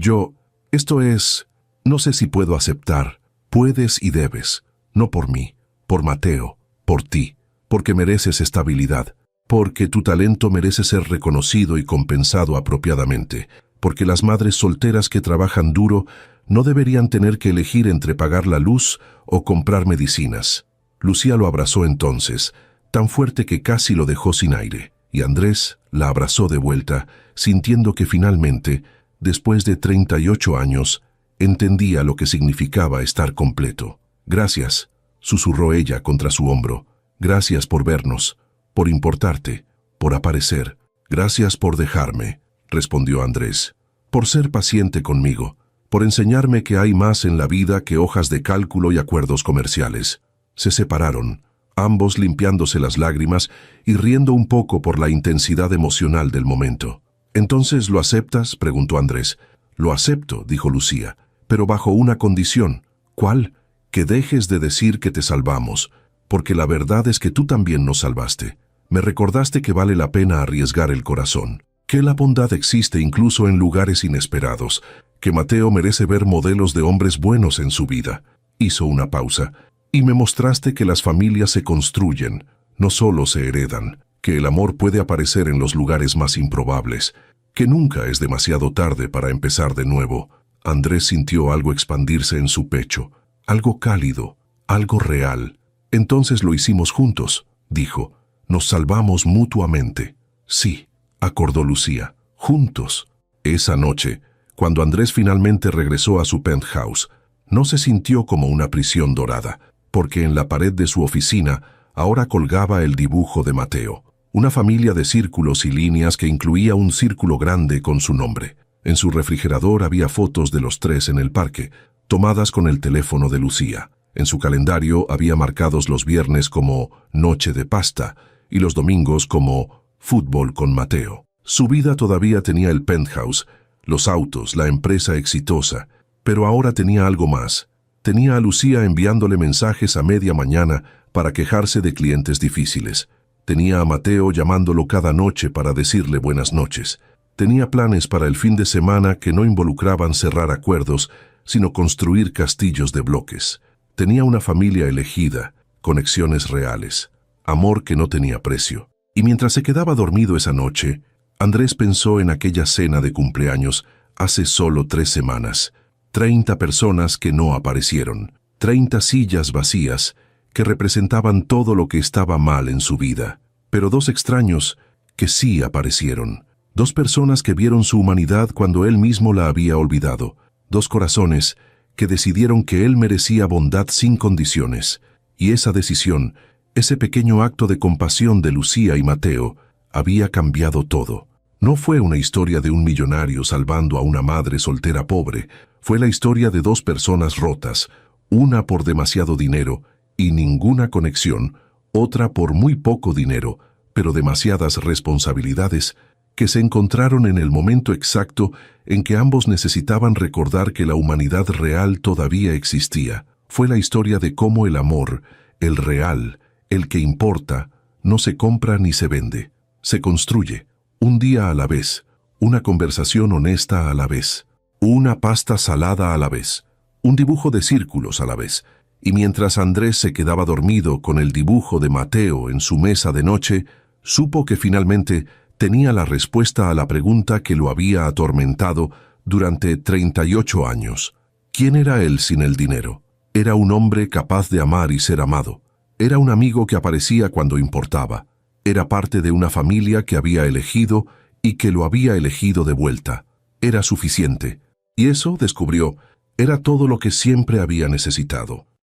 [SPEAKER 1] esto es... No sé si puedo aceptar. Puedes y debes. No por mí, por Mateo, por ti, porque mereces estabilidad, porque tu talento merece ser reconocido y compensado apropiadamente, porque las madres solteras que trabajan duro no deberían tener que elegir entre pagar la luz o comprar medicinas. Lucía lo abrazó entonces, tan fuerte que casi lo dejó sin aire, y Andrés la abrazó de vuelta, sintiendo que finalmente, después de 38 años, entendía lo que significaba estar completo. Gracias, susurró ella contra su hombro. Gracias por vernos, por importarte, por aparecer. Gracias por dejarme, respondió Andrés. Por ser paciente conmigo, por enseñarme que hay más en la vida que hojas de cálculo y acuerdos comerciales. Se separaron, ambos limpiándose las lágrimas y riendo un poco por la intensidad emocional del momento. «¿Entonces lo aceptas?», preguntó Andrés. «Lo acepto», dijo Lucía, «pero bajo una condición». «¿Cuál?». «Que dejes de decir que te salvamos, porque la verdad es que tú también nos salvaste. Me recordaste que vale la pena arriesgar el corazón, que la bondad existe incluso en lugares inesperados, que Mateo merece ver modelos de hombres buenos en su vida». Hizo una pausa. «Y me mostraste que las familias se construyen, no solo se heredan, que el amor puede aparecer en los lugares más improbables, que nunca es demasiado tarde para empezar de nuevo». Andrés sintió algo expandirse en su pecho, algo cálido, algo real. «Entonces lo hicimos juntos», dijo. «Nos salvamos mutuamente». «Sí», acordó Lucía, «juntos». Esa noche, cuando Andrés finalmente regresó a su penthouse, no se sintió como una prisión dorada, porque en la pared de su oficina ahora colgaba el dibujo de Mateo, una familia de círculos y líneas que incluía un círculo grande con su nombre. En su refrigerador había fotos de los tres en el parque, tomadas con el teléfono de Lucía. En su calendario había marcados los viernes como noche de pasta y los domingos como fútbol con Mateo. Su vida todavía tenía el penthouse, los autos, la empresa exitosa, pero ahora tenía algo más. Tenía a Lucía enviándole mensajes a media mañana para quejarse de clientes difíciles. Tenía a Mateo llamándolo cada noche para decirle buenas noches. Tenía planes para el fin de semana que no involucraban cerrar acuerdos, sino construir castillos de bloques. Tenía una familia elegida, conexiones reales, amor que no tenía precio. Y mientras se quedaba dormido esa noche, Andrés pensó en aquella cena de cumpleaños hace solo 3 semanas. 30 personas que no aparecieron, 30 sillas vacías que representaban todo lo que estaba mal en su vida. Pero 2 extraños que sí aparecieron. 2 personas que vieron su humanidad cuando él mismo la había olvidado. 2 corazones que decidieron que él merecía bondad sin condiciones. Y esa decisión, ese pequeño acto de compasión de Lucía y Mateo, había cambiado todo. No fue una historia de un millonario salvando a una madre soltera pobre. Fue la historia de 2 personas rotas, una por demasiado dinero y ninguna conexión, otra por muy poco dinero, pero demasiadas responsabilidades, que se encontraron en el momento exacto en que ambos necesitaban recordar que la humanidad real todavía existía. Fue la historia de cómo el amor, el real, el que importa, no se compra ni se vende. Se construye, un día a la vez, una conversación honesta a la vez, una pasta salada a la vez, un dibujo de círculos a la vez. Y mientras Andrés se quedaba dormido con el dibujo de Mateo en su mesa de noche, supo que finalmente tenía la respuesta a la pregunta que lo había atormentado durante 38 años. ¿Quién era él sin el dinero? Era un hombre capaz de amar y ser amado. Era un amigo que aparecía cuando importaba. Era parte de una familia que había elegido y que lo había elegido de vuelta. Era suficiente. Y eso, descubrió, era todo lo que siempre había necesitado.